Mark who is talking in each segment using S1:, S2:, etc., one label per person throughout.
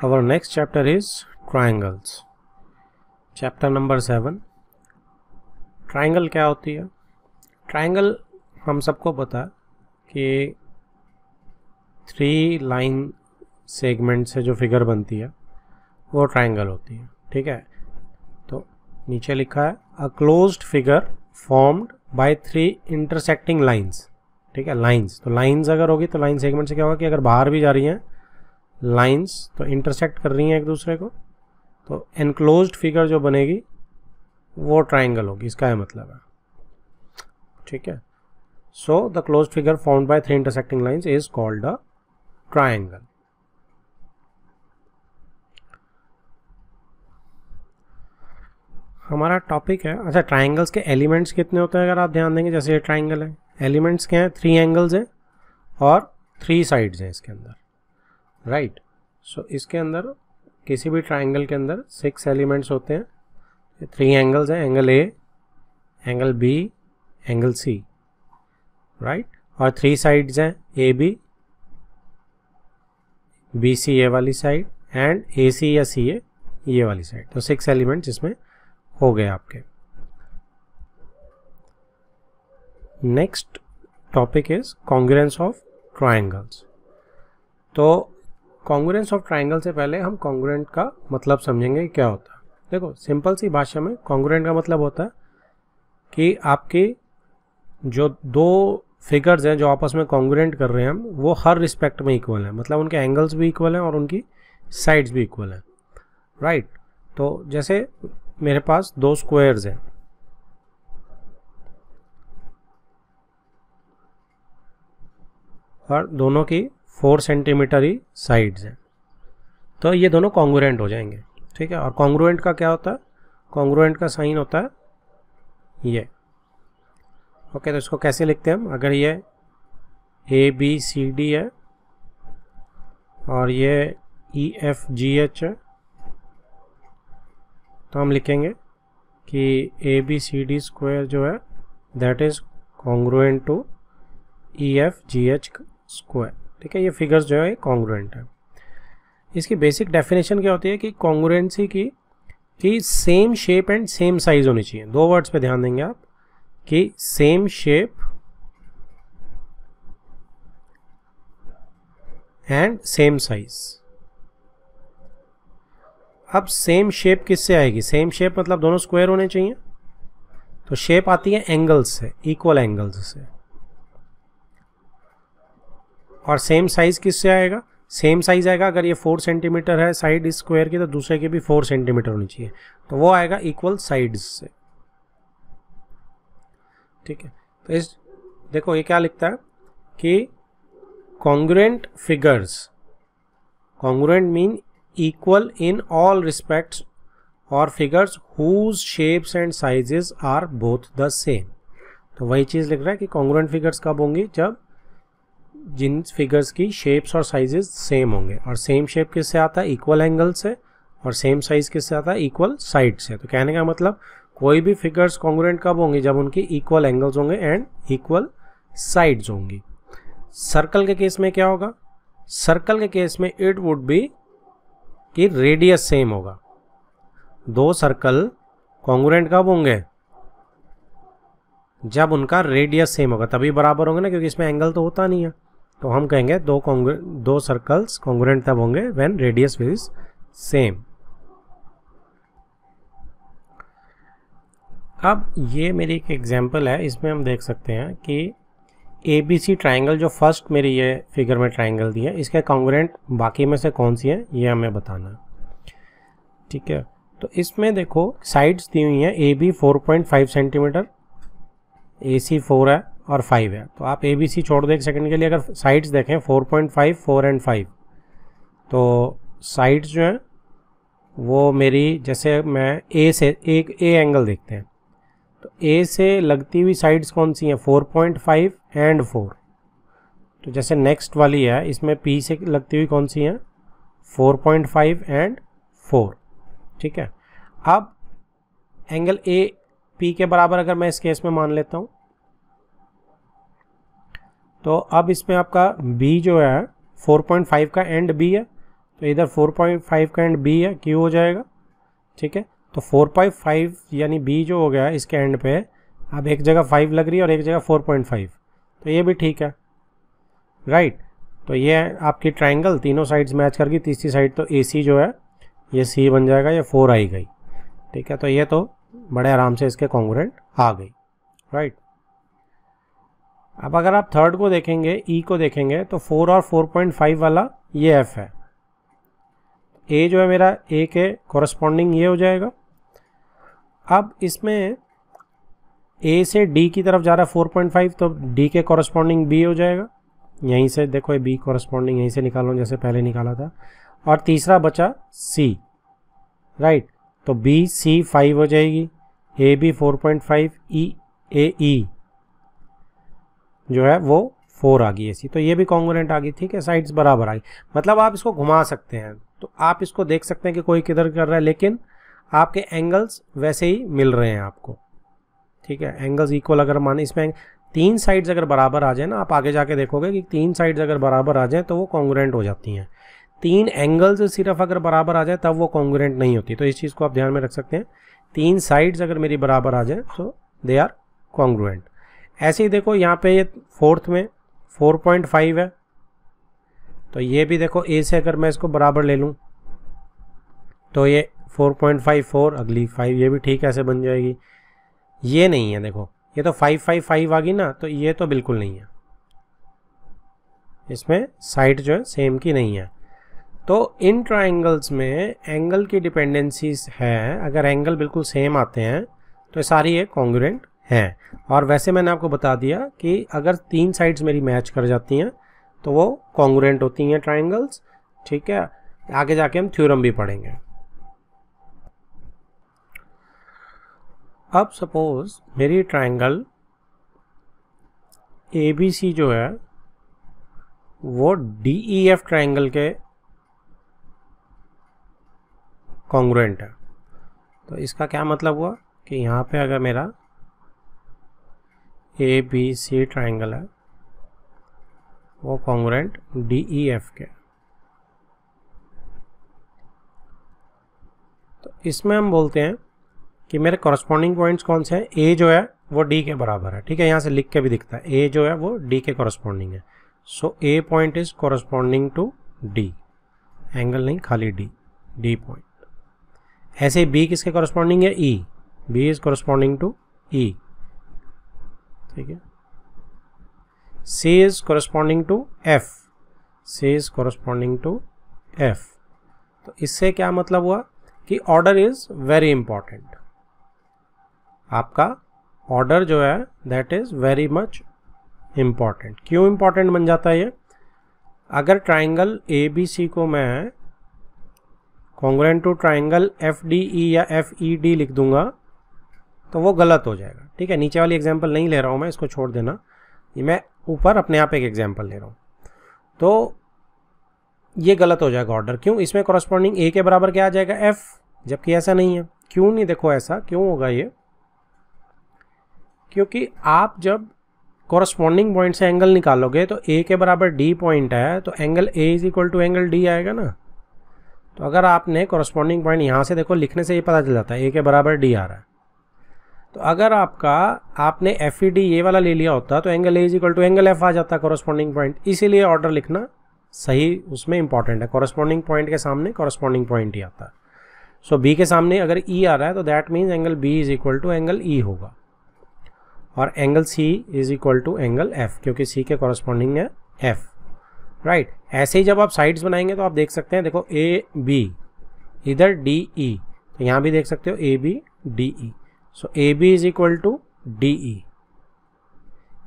S1: Our next chapter is triangles. Chapter number 7. Triangle क्या होती है? ट्राइंगल हम सबको पता है कि 3 लाइन सेगमेंट से जो फिगर बनती है वो ट्राइंगल होती है. ठीक है, तो नीचे लिखा है a closed figure formed by 3 intersecting lines. ठीक है, लाइंस, तो लाइंस अगर होगी तो लाइन सेगमेंट से क्या होगा कि अगर बाहर भी जा रही हैं लाइंस तो इंटरसेक्ट कर रही हैं एक दूसरे को, तो एनक्लोज्ड फिगर जो बनेगी वो ट्राइंगल होगी. इसका है मतलब है. ठीक है, so the closed figure formed by 3 intersecting lines is called a triangle. हमारा टॉपिक है. अच्छा, ट्राइंगल्स के एलिमेंट्स कितने होते हैं? अगर आप ध्यान देंगे, जैसे ये ट्राइंगल है, एलिमेंट्स क्या हैं? 3 एंगल्स हैं और 3 साइड्स हैं इसके अंदर. राइट, सो इसके अंदर किसी भी ट्राइंगल के अंदर 6 एलिमेंट्स होते हैं. 3 एंगल्स हैं, angle A, angle B, angle C. Right, और 3 साइड्स हैं, ए बी, बी सी ये वाली साइड एंड ए सी या सी ए ये वाली साइड. तो 6 एलिमेंट्स इसमें हो गए आपके. Next topic is congruence of triangles. तो कॉन्ग्रुएंस ऑफ ट्राइंगल से पहले हम कॉन्ग्रुएंट का मतलब समझेंगे क्या होता है. देखो, सिंपल सी भाषा में कॉन्ग्रुएंट का मतलब होता है कि आपकी जो 2 फिगर्स हैं जो आपस में कॉन्ग्रुएंट कर रहे हैं हम, वो हर रिस्पेक्ट में इक्वल हैं. मतलब उनके एंगल्स भी इक्वल हैं और उनकी साइड्स भी इक्वल हैं. राइट, तो जैसे मेरे पास 2 स्क्वायर्स हैं, और दोनों की 4 सेंटीमीटर ही साइड्स हैं, तो ये दोनों कॉन्ग्रुएंट हो जाएंगे. ठीक है, और कॉन्ग्रुएंट का क्या होता है? कॉन्ग्रुएंट का साइन होता है ये. ओके, तो इसको कैसे लिखते हैं हम? अगर ये ए बी सी डी है और ये ई एफ जी एच है, तो हम लिखेंगे कि A B C D square जो है that is congruent to E F G H square. ठीक है, ये फिगर्स जो है कॉन्ग्रुएंट है. इसकी बेसिक डेफिनेशन क्या होती है कि कॉन्ग्रुएंसी की same shape and same size होनी चाहिए. 2 वर्ड्स पे ध्यान देंगे आप कि same shape and same size. अब सेम शेप किससे आएगी? सेम शेप मतलब दोनों स्क्वायर होने चाहिए, तो शेप आती है एंगल्स से, इक्वल एंगल्स से. और सेम साइज किससे आएगा? सेम साइज आएगा अगर ये 4 सेंटीमीटर है साइड इस स्क्वायर की, तो दूसरे की भी 4 सेंटीमीटर होनी चाहिए, तो वो आएगा इक्वल साइड्स से. ठीक है, तो इस देखो ये क्या लिखता है कि congruent figures, congruent mean equal in all respects, और figures whose shapes and sizes are both the same. तो वही चीज़ लिख रहा है कि कॉन्ग्रुएंट फिगर्स कब होंगी? जब जिन फिगर्स की शेप्स और साइजेस सेम होंगे. और सेम शेप किससे आता है? इक्वल एंगल से. और सेम साइज किससे आता है? इक्वल साइड से. तो कहने का मतलब कोई भी फिगर्स कॉन्ग्रुएंट कब होंगी? जब उनकी इक्वल एंगल्स होंगे एंड इक्वल साइड्स होंगी. सर्कल के केस में क्या होगा? सर्कल के केस में इट वुड बी कि रेडियस सेम होगा. 2 सर्कल कॉन्ग्रुएंट कब होंगे? जब उनका रेडियस सेम होगा, तभी बराबर होंगे ना, क्योंकि इसमें एंगल तो होता नहीं है. तो हम कहेंगे 2 सर्कल्स कॉन्ग्रुएंट तब होंगे व्हेन रेडियस इज सेम. अब ये मेरी एक एग्जांपल है, इसमें हम देख सकते हैं कि ए बी सी ट्राइंगल जो फर्स्ट मेरी ये फिगर में ट्राइंगल दी है, इसके कॉन्ग्रुएंट बाकी में से कौन सी है ये हमें बताना है. ठीक है, तो इसमें देखो साइड्स दी हुई हैं. ए बी 4.5 सेंटीमीटर, ए सी 4 है और 5 है. तो आप ए बी सी छोड़ दो एक सेकंड के लिए. अगर साइड्स देखें 4.5, 4 एंड 5, तो साइड्स जो हैं वो मेरी, जैसे मैं ए से एक ए एंगल देखते हैं, तो ए से लगती हुई साइड्स कौन सी हैं? 4.5 एंड 4. तो जैसे नेक्स्ट वाली है, इसमें पी से लगती हुई कौन सी हैं? 4.5 एंड 4. ठीक है, अब एंगल ए पी के बराबर अगर मैं इस केस में मान लेता हूं, तो अब इसमें आपका बी जो है 4.5 का एंड बी है, तो इधर 4.5 का एंड बी है, क्यू हो जाएगा, ठीक है। तो 4.5 यानी बी जो हो गया है इसके एंड पे, अब एक जगह 5 लग रही है और एक जगह 4.5, तो ये भी ठीक है, राइट। तो ये आपकी ट्राइंगल तीनों साइड्स मैच कर गई, तीसरी साइड तो ए सी जो है ये सी बन जाएगा, ये 4 आई गई, ठीक है। तो ये तो बड़े आराम से इसके कॉन्ग्रुएंट आ गई, राइट। अब अगर आप थर्ड को देखेंगे, ई को देखेंगे, तो 4 और 4.5 वाला ये एफ है, ए जो है मेरा ए के कॉरस्पॉन्डिंग ये हो जाएगा। अब इसमें ए से डी की तरफ जा रहा है 4.5, तो डी के कॉरस्पॉन्डिंग बी हो जाएगा, यहीं से देखो ये बी कॉरस्पॉन्डिंग यहीं से निकालो जैसे पहले निकाला था। और तीसरा बचा सी, राइट। तो बी सी 5 हो जाएगी, ए बी 4.5, ई ए ई जो है वो 4 आ गई ऐसी, तो ये भी कॉन्ग्रुएंट आ गई, ठीक है। साइड्स बराबर आ गई, मतलब आप इसको घुमा सकते हैं, तो आप इसको देख सकते हैं कि कोई किधर कर रहा है, लेकिन आपके एंगल्स वैसे ही मिल रहे हैं आपको, ठीक है। एंगल्स इक्वल अगर माने, इसमें 3 साइड्स अगर बराबर आ जाए ना, आप आगे जाके देखोगे कि 3 साइड्स अगर बराबर आ जाए तो वो कॉन्ग्रुएंट हो जाती हैं। 3 एंगल्स सिर्फ अगर बराबर आ जाए तब वो कॉन्ग्रुएंट नहीं होती, तो इस चीज़ को आप ध्यान में रख सकते हैं। 3 साइड्स अगर मेरी बराबर आ जाए तो दे आर कॉन्ग्रुएंट। ऐसे ही देखो यहाँ पे ये फोर्थ में 4.5 है, तो ये भी देखो ए से अगर मैं इसको बराबर ले लूँ तो ये 4.5 4, अगली 5, ये भी ठीक ऐसे बन जाएगी। ये नहीं है, देखो ये तो 5 5 5 आ गई ना, तो ये तो बिल्कुल नहीं है, इसमें साइड जो है सेम की नहीं है। तो इन ट्राइंगल्स में एंगल की डिपेंडेंसीज है, अगर एंगल बिल्कुल सेम आते हैं तो सारी ये कॉन्ग्रुएंट हैं। और वैसे मैंने आपको बता दिया कि अगर 3 साइड्स मेरी मैच कर जाती हैं तो वो कॉन्ग्रुएंट होती हैं ट्राइंगल्स, ठीक है। आगे जाके हम थ्योरम भी पढ़ेंगे। अब सपोज मेरी ट्राइंगल ए बी सी जो है वो डी ई एफ ट्राइंगल के कॉन्ग्रुएंट है, तो इसका क्या मतलब हुआ कि यहाँ पे अगर मेरा ए बी सी ट्राइंगल है वो कॉन्ग्रुएंट डी ई एफ के, तो इसमें हम बोलते हैं कि मेरे कॉरस्पॉन्डिंग पॉइंट्स कौन से हैं। ए जो है वो डी के बराबर है, ठीक है, यहाँ से लिख के भी दिखता है, ए जो है वो डी के कॉरस्पॉन्डिंग है। So A point is corresponding to D, angle नहीं खाली डी, डी पॉइंट। ऐसे ही बी किसके कॉरस्पॉन्डिंग है, E, B is corresponding to E, ठीक है। C is corresponding to F, C is corresponding to F. तो इससे क्या मतलब हुआ कि ऑर्डर इज वेरी इंपॉर्टेंट, आपका ऑर्डर जो है that is very much important. क्यों इम्पॉर्टेंट बन जाता है ये, अगर ट्राइंगल ए बी सी को मैं congruent to triangle F D E या एफ ई डी लिख दूंगा तो वो गलत हो जाएगा, ठीक है। नीचे वाली एग्जांपल नहीं ले रहा हूँ मैं, इसको छोड़ देना, ये मैं ऊपर अपने आप एक एग्जांपल ले रहा हूँ, तो ये गलत हो जाएगा ऑर्डर। क्यों, इसमें कॉरस्पॉन्डिंग ए के बराबर क्या आ जाएगा, एफ, जबकि ऐसा नहीं है। क्यों नहीं, देखो ऐसा क्यों होगा ये, क्योंकि आप जब कॉरस्पॉन्डिंग पॉइंट से एंगल निकालोगे तो ए के बराबर डी पॉइंट है, तो angle A is equal to angle D आएगा ना। तो अगर आपने कॉरस्पॉन्डिंग पॉइंट यहाँ से देखो, लिखने से ये पता चल जाता है ए के बराबर डी आ रहा है। तो अगर आपने एफ ई डी ये वाला ले लिया होता तो angle A is equal to angle F आ जाता कॉरस्पॉन्डिंग पॉइंट। इसीलिए ऑर्डर लिखना सही उसमें इंपॉर्टेंट है, कॉरस्पॉन्डिंग पॉइंट के सामने कॉरस्पॉन्डिंग पॉइंट ही आता है। सो बी के सामने अगर ई आ रहा है तो that means angle B is equal to angle E होगा, और angle C is equal to angle F, क्योंकि सी के कॉरस्पॉन्डिंग है एफ, राइट। ऐसे ही जब आप साइड्स बनाएंगे तो आप देख सकते हैं, देखो ए बी, इधर डी ई, तो यहाँ भी देख सकते हो A B D E, so A B is equal to D E.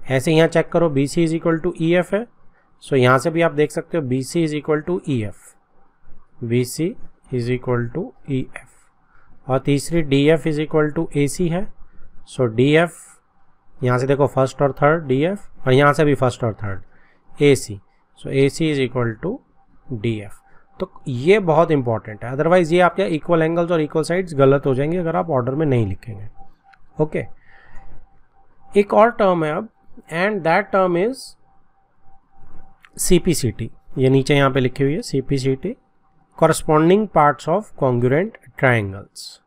S1: ऐसे यहाँ चेक करो, B C is equal to E F है, सो यहाँ से भी आप देख सकते हो B C is equal to E F, B C is equal to E F. और तीसरी D F is equal to A C है, सो डी एफ यहाँ से देखो फर्स्ट और थर्ड डी एफ, और यहाँ से भी फर्स्ट और third A C, so A C is equal to D F. तो ये बहुत इंपॉर्टेंट है, अदरवाइज ये आपके इक्वल एंगल्स और इक्वल साइड्स गलत हो जाएंगे अगर आप ऑर्डर में नहीं लिखेंगे, ओके। एक और टर्म है अब, and that term is CPCT, ये नीचे यहाँ पे लिखी हुई है CPCT, corresponding parts of congruent triangles.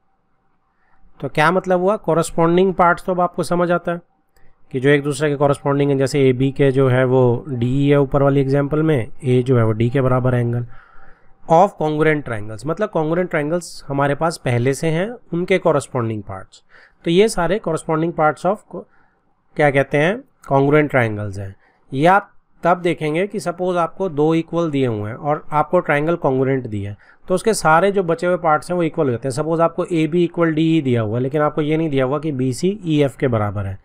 S1: तो क्या मतलब हुआ, कॉरस्पॉन्डिंग पार्ट्स तो अब आपको समझ आता है कि जो एक दूसरे के कॉरस्पॉन्डिंग है, जैसे ए बी के जो है वो डी है ऊपर वाली एग्जांपल में, ए जो है वो डी के बराबर है एंगल ऑफ कॉन्ग्रुएंट ट्राइंगल्स, मतलब कॉन्ग्रुएंट ट्राइंगल्स हमारे पास पहले से हैं, उनके कॉरस्पॉन्डिंग पार्ट्स। तो ये सारे कॉरस्पॉन्डिंग पार्ट्स ऑफ क्या कहते हैं, कॉन्ग्रुएंट ट्राइंगल्स हैं। ये आप तब देखेंगे कि सपोज आपको दो इक्वल दिए हुए हैं और आपको ट्राइंगल कॉन्ग्रुएंट दिया है, तो उसके सारे जो बचे हुए पार्ट्स हैं वो इक्वल हो जाते हैं। सपोज आपको A B equal D E दिया हुआ है, लेकिन आपको ये नहीं दिया हुआ कि बी सी ई एफ के बराबर है,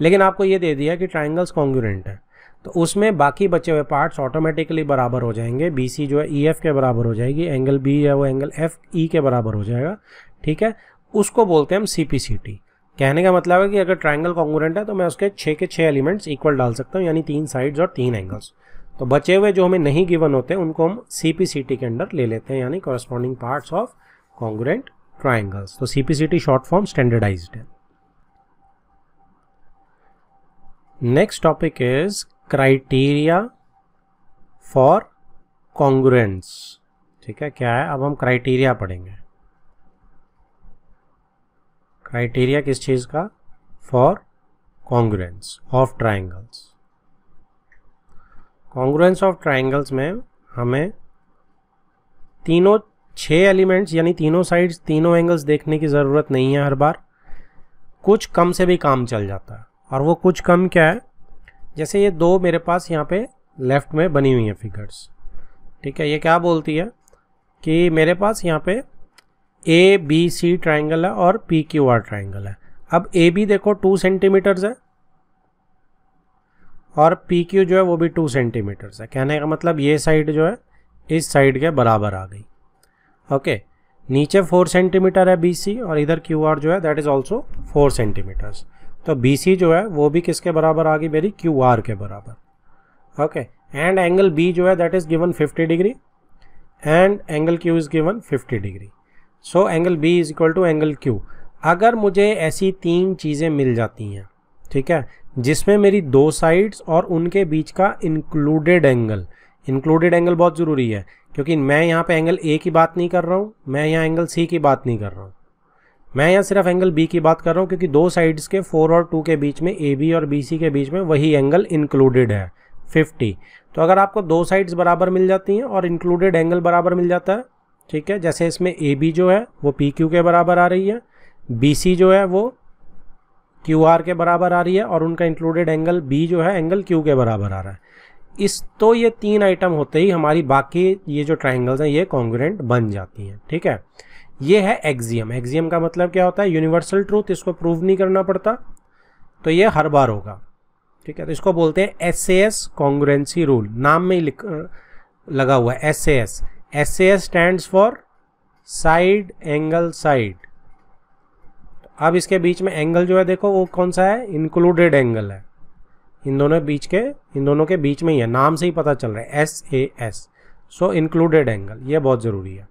S1: लेकिन आपको ये दे दिया कि ट्राइंगल्स कॉन्ग्रुएंट है, तो उसमें बाकी बचे हुए पार्ट्स ऑटोमेटिकली बराबर हो जाएंगे। बी सी जो है ई एफ के बराबर हो जाएगी, एंगल बी है वो एंगल एफ ई के बराबर हो जाएगा, ठीक है। उसको बोलते हैं हम सी पी सी टी। कहने का मतलब है कि अगर ट्राइंगल कॉन्ग्रुएंट है तो मैं उसके 6 के 6 एलिमेंट्स इक्वल डाल सकता हूँ, यानी 3 साइड्स और 3 एंगल्स। तो बचे हुए जो हमें नहीं गिवन होते उनको हम CPCT के अंडर ले लेते हैं, यानी corresponding parts of congruent triangles. तो CPCT शॉर्ट फॉर्म स्टैंडर्डाइज्ड है। Next topic is criteria for congruence. ठीक है, क्या है, अब हम क्राइटेरिया पढ़ेंगे। क्राइटेरिया किस चीज का, for congruence of triangles. Congruence of triangles में हमें तीनों 6 एलिमेंट्स यानी तीनों साइड्स तीनों एंगल्स देखने की ज़रूरत नहीं है हर बार, कुछ कम से भी काम चल जाता है। और वो कुछ कम क्या है, जैसे ये दो मेरे पास यहाँ पे लेफ्ट में बनी हुई हैं फिगर्स, ठीक है। ये क्या बोलती है कि मेरे पास यहाँ पे ए बी सी ट्राइंगल है और पी क्यू आर ट्राइंगल है। अब ए बी देखो 2 सेंटीमीटर्स है और पी क्यू जो है वो भी 2 सेंटीमीटर्स है। कहने का मतलब ये साइड जो है इस साइड के बराबर आ गई, ओके। नीचे 4 सेंटीमीटर है बी सी और इधर क्यू आर जो है दैट इज ऑल्सो 4 सेंटीमीटर्स। तो बी सी जो है वो भी किसके बराबर आ गई, मेरी क्यू आर के बराबर, ओके। एंड एंगल बी जो है that is given 50 degree and angle Q is given 50 degree. So angle B is equal to angle Q. अगर मुझे ऐसी 3 चीज़ें मिल जाती हैं, ठीक है, जिसमें मेरी 2 साइड्स और उनके बीच का इंक्लूडेड एंगल बहुत ज़रूरी है, क्योंकि मैं यहाँ पे एंगल ए की बात नहीं कर रहा हूँ, मैं यहाँ एंगल सी की बात नहीं कर रहा हूँ, मैं यहाँ सिर्फ एंगल बी की बात कर रहा हूँ, क्योंकि 2 साइड्स के 4 और 2 के बीच में ए बी और बी सी के बीच में वही एंगल इंक्लूडेड है 50। तो अगर आपको 2 साइड्स बराबर मिल जाती हैं और इंक्लूडेड एंगल बराबर मिल जाता है, ठीक है, जैसे इसमें ए बी जो है वो पी क्यू के बराबर आ रही है, बी सी जो है वो क्यू आर के बराबर आ रही है और उनका इंक्लूडेड एंगल बी जो है एंगल क्यू के बराबर आ रहा है। तो ये 3 आइटम होते ही हमारी बाकी ये जो ट्राइंगल्स हैं ये कॉन्ग्रुएंट बन जाती हैं, ठीक है। ये है एक्सियम। एक्सियम का मतलब क्या होता है, यूनिवर्सल ट्रूथ, इसको प्रूव नहीं करना पड़ता, तो ये हर बार होगा, ठीक है। तो इसको बोलते हैं SAS कॉन्ग्रुएंसी रूल, नाम में ही लगा हुआ है SAS। SAS stands for side angle side. अब इसके बीच में एंगल जो है देखो वो कौन सा है, इंक्लूडेड एंगल है, इन दोनों के बीच में ही है, नाम से ही पता चल रहा है SAS। सो इंक्लूडेड एंगल ये बहुत ज़रूरी है,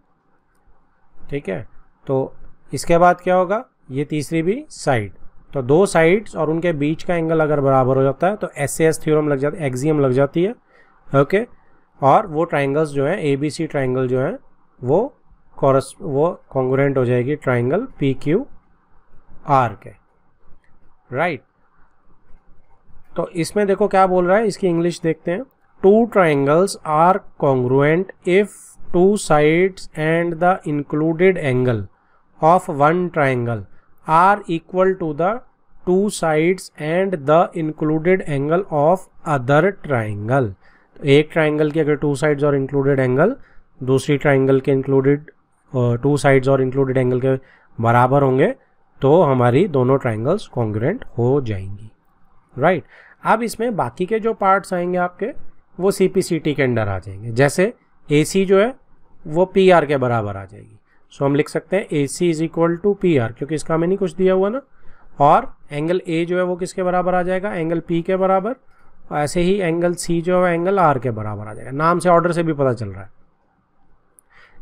S1: ठीक है। तो इसके बाद क्या होगा, ये तीसरी भी साइड, तो 2 साइड्स और उनके बीच का एंगल अगर बराबर हो जाता है तो SAS थ्योरम लग जाती है, एक्सियम लग जाती है, ओके। और वो ट्राइंगल्स जो हैं ABC ट्राइंगल जो हैं वो कॉन्ग्रुएंट हो जाएगी ट्राइंगल PQR के, राइट। तो इसमें देखो क्या बोल रहा है, इसकी इंग्लिश देखते हैं। 2 triangles are congruent if 2 sides and the included angle of 1 triangle are equal to the 2 sides and the included angle of other triangle. तो एक ट्राइंगल की अगर 2 साइड्स और इंक्लूडेड एंगल दूसरी ट्राइंगल के इंक्लूडेड 2 साइड्स और इंक्लूडेड एंगल के बराबर होंगे तो हमारी दोनों ट्राइंगल्स कॉन्ग्रुएंट हो जाएंगी, राइट। अब इसमें बाकी के जो पार्ट्स आएंगे आपके वो CPCT के अंडर आ जाएंगे, जैसे AC जो है वो PR के बराबर आ जाएगी। सो हम लिख सकते हैं AC is equal to PR, क्योंकि इसका हमें नहीं कुछ दिया हुआ ना। और एंगल A जो है वो किसके बराबर आ जाएगा, एंगल P के बराबर। और ऐसे ही एंगल C जो है एंगल R के बराबर आ जाएगा। नाम से ऑर्डर से भी पता चल रहा है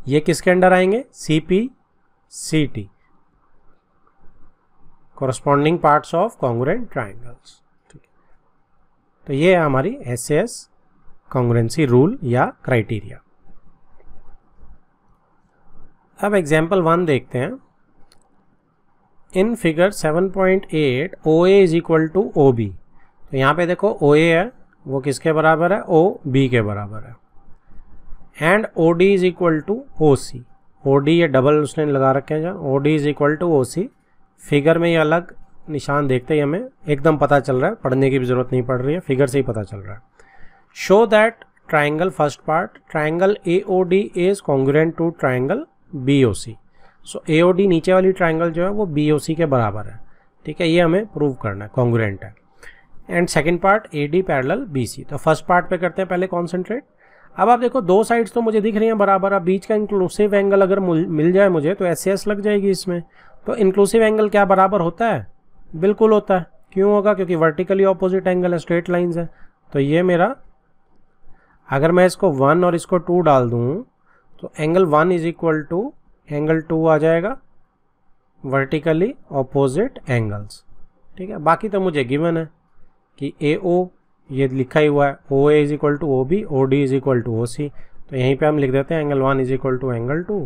S1: ये किसके अंडर आएंगे, CPCT, corresponding parts of congruent triangles. तो ये है हमारी SAS कॉन्ग्रुएंसी रूल या क्राइटेरिया। अब एग्जाम्पल 1 देखते हैं। In figure 7.8 OA is equal to OB। तो यहाँ पे देखो OA है वो किसके बराबर है, OB के बराबर है। And OD is equal to OC। OD ये डबल उसने लगा रखे हैं जहाँ, OD is equal to OC। Figure में ये अलग निशान देखते ही हमें एकदम पता चल रहा है, पढ़ने की भी जरूरत नहीं पड़ रही है, फिगर से ही पता चल रहा है। Show that triangle first part triangle AOD is congruent to triangle BOC। So AOD नीचे वाली ट्राइंगल जो है वो BOC के बराबर है, ठीक है, ये हमें प्रूव करना है, कॉन्ग्रुएंट है। And second part AD parallel BC। तो फर्स्ट पार्ट पे करते हैं पहले कॉन्सेंट्रेट। अब आप देखो दो साइड्स तो मुझे दिख रही हैं बराबर, अब बीच का इंक्लूसिव एंगल अगर मिल जाए मुझे तो SAS लग जाएगी इसमें। तो इंक्लूसिव एंगल क्या बराबर होता है, बिल्कुल होता है। क्यों होगा, क्योंकि वर्टिकली ऑपोजिट एंगल है, स्ट्रेट लाइंस है। तो ये मेरा, अगर मैं इसको 1 और इसको 2 डाल दूँ तो angle 1 is equal to angle 2 आ जाएगा, वर्टिकली ऑपोजिट एंगल्स, ठीक है। बाकी तो मुझे गिवन है कि AO ये लिखा ही हुआ है, OA is equal to OB, OD is equal to OC। तो यहीं पे हम लिख देते हैं angle 1 is equal to angle 2,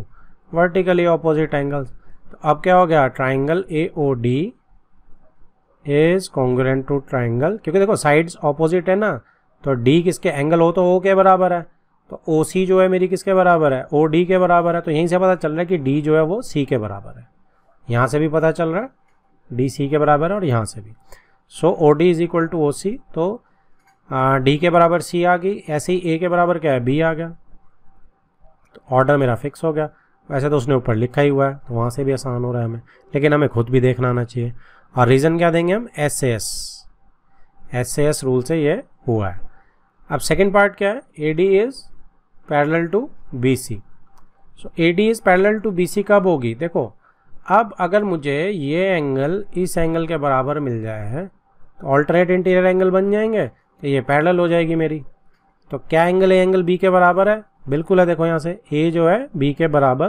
S1: vertically opposite angles. तो अब क्या हो गया, triangle AOD is congruent to triangle, क्योंकि देखो साइड्स ऑपोजिट है ना, तो D किसके एंगल हो तो O के बराबर है, तो OC जो है मेरी किसके बराबर है, OD के बराबर है। तो यहीं से पता चल रहा है कि D जो है वो C के बराबर है, यहाँ से भी पता चल रहा है D C के बराबर है और यहाँ से भी। So OD is equal to OC। तो D के बराबर C आ गई, ऐसे ही A के बराबर क्या है, B आ गया। तो ऑर्डर मेरा फिक्स हो गया। वैसे तो उसने ऊपर लिखा ही हुआ है तो वहाँ से भी आसान हो रहा है हमें, लेकिन हमें खुद भी देखना आना चाहिए। और रीज़न क्या देंगे हम, SAS रूल से ये हुआ है। अब सेकेंड पार्ट क्या है, AD is parallel to BC। So AD is parallel to BC कब होगी, देखो अब अगर मुझे ये एंगल इस एंगल के बराबर मिल जाए है तो ऑल्टरनेट इंटीरियर एंगल बन जाएंगे, तो ये पैरेलल हो जाएगी मेरी। तो क्या एंगल है, एंगल B के बराबर है, बिल्कुल है। देखो यहाँ से A जो है B के बराबर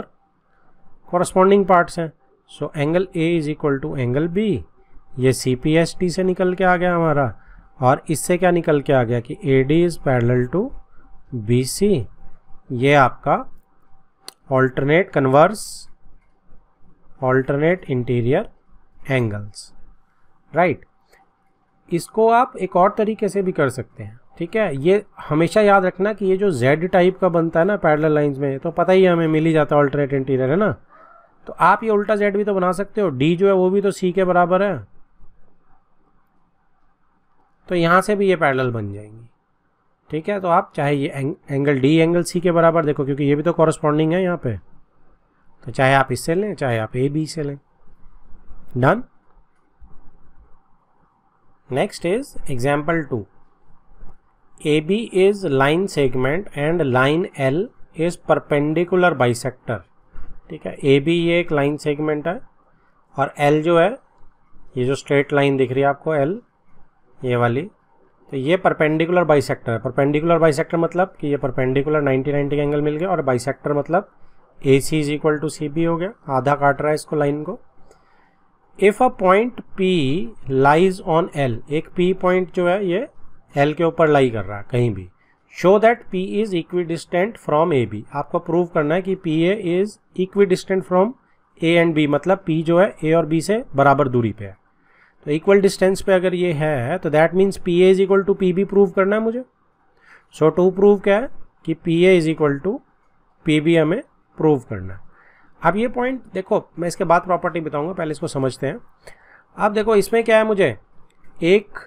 S1: कॉरस्पॉन्डिंग पार्ट्स हैं। So angle A is equal to angle B। ये CPST से निकल के आ गया हमारा, और इससे क्या निकल के आ गया कि AD is parallel to BC। ये आपका alternate converse alternate interior angles, right. इसको आप एक और तरीके से भी कर सकते हैं, ठीक है। ये हमेशा याद रखना कि ये जो Z टाइप का बनता है ना पैरेलल लाइंस में, तो पता ही है हमें मिल ही जाता है ऑल्टरनेट इंटीरियर, है ना। तो आप ये उल्टा Z भी तो बना सकते हो, D जो है वो भी तो C के बराबर है, तो यहाँ से भी ये पैरेलल बन जाएंगी, ठीक है। तो आप चाहे ये एंगल D एंगल C के बराबर देखो, क्योंकि ये भी तो कॉरस्पॉन्डिंग है यहाँ पे, तो चाहे आप इससे लें चाहे आप AB से लें। Done. Next is example 2। AB is line segment and line L is perpendicular bisector, ठीक है। AB ये एक लाइन सेगमेंट है और L जो है ये जो स्ट्रेट लाइन दिख रही है आपको L ये वाली, तो ये परपेंडिकुलर बाइसेक्टर है। परपेंडिकुलर बाइसेक्टर मतलब कि ये परपेंडिकुलर 90-90 एंगल मिल गया, और बाइसेक्टर मतलब AC is equal to CB हो गया, आधा काट रहा है इसको लाइन को। If a point P lies on L, एक P पॉइंट जो है ये L के ऊपर लाई कर रहा है कहीं भी, show that P is equidistant from AB। आपको प्रूव करना है कि PA is equidistant from A and B, मतलब P जो है A और B से बराबर दूरी पे है। तो इक्वल डिस्टेंस पे अगर ये है तो that means PA is equal to PB prove करना है मुझे। सो टू प्रूव क्या है कि PA is equal to PB हमें प्रूव करना है। अब ये पॉइंट देखो, मैं इसके बाद प्रॉपर्टी बताऊंगा, पहले इसको समझते हैं। अब देखो इसमें क्या है, मुझे एक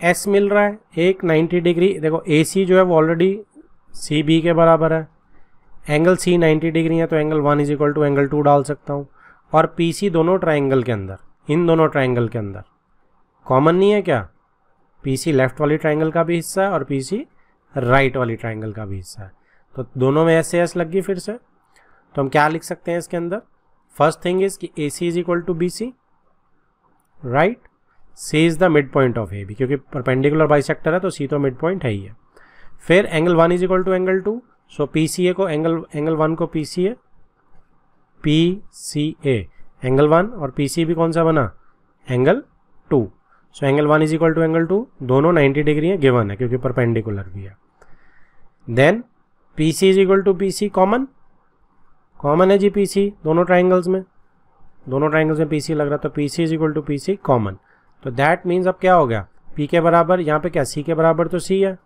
S1: S मिल रहा है, एक 90 डिग्री। देखो AC जो है वो ऑलरेडी CB के बराबर है, एंगल C 90 डिग्री है, तो angle 1 is equal to angle 2 डाल सकता हूँ। और PC दोनों ट्राइंगल के अंदर, इन दोनों ट्राइंगल के अंदर कॉमन नहीं है क्या, PC लेफ्ट वाली ट्राइंगल का भी हिस्सा है और PC राइट वाली ट्राइंगल का भी हिस्सा है, तो दोनों में SAS लग गई फिर से। तो हम क्या लिख सकते हैं इसके अंदर, फर्स्ट थिंग इज कि AC is equal to BC, right. C is the mid point of AB, क्योंकि परपेंडिकुलर बाइसेक्टर है तो C तो मिड पॉइंट है ही है। फिर angle 1 is equal to angle 2, so PCA को एंगल 1 को PCA एंगल 1 और PC भी कौन सा बना, angle 2। So angle 1 is equal to angle 2, दोनों 90 डिग्री है, गिवन है क्योंकि परपेंडिकुलर भी है। Then PC is equal to PC common है जी पीसी दोनों ट्राइंगल्स में, दोनों ट्राइंगल्स में पीसी लग रहा है, तो PC is equal to PC common. तो दैट मीन्स अब क्या हो गया, पी के बराबर यहाँ पे क्या, सी के बराबर तो सी है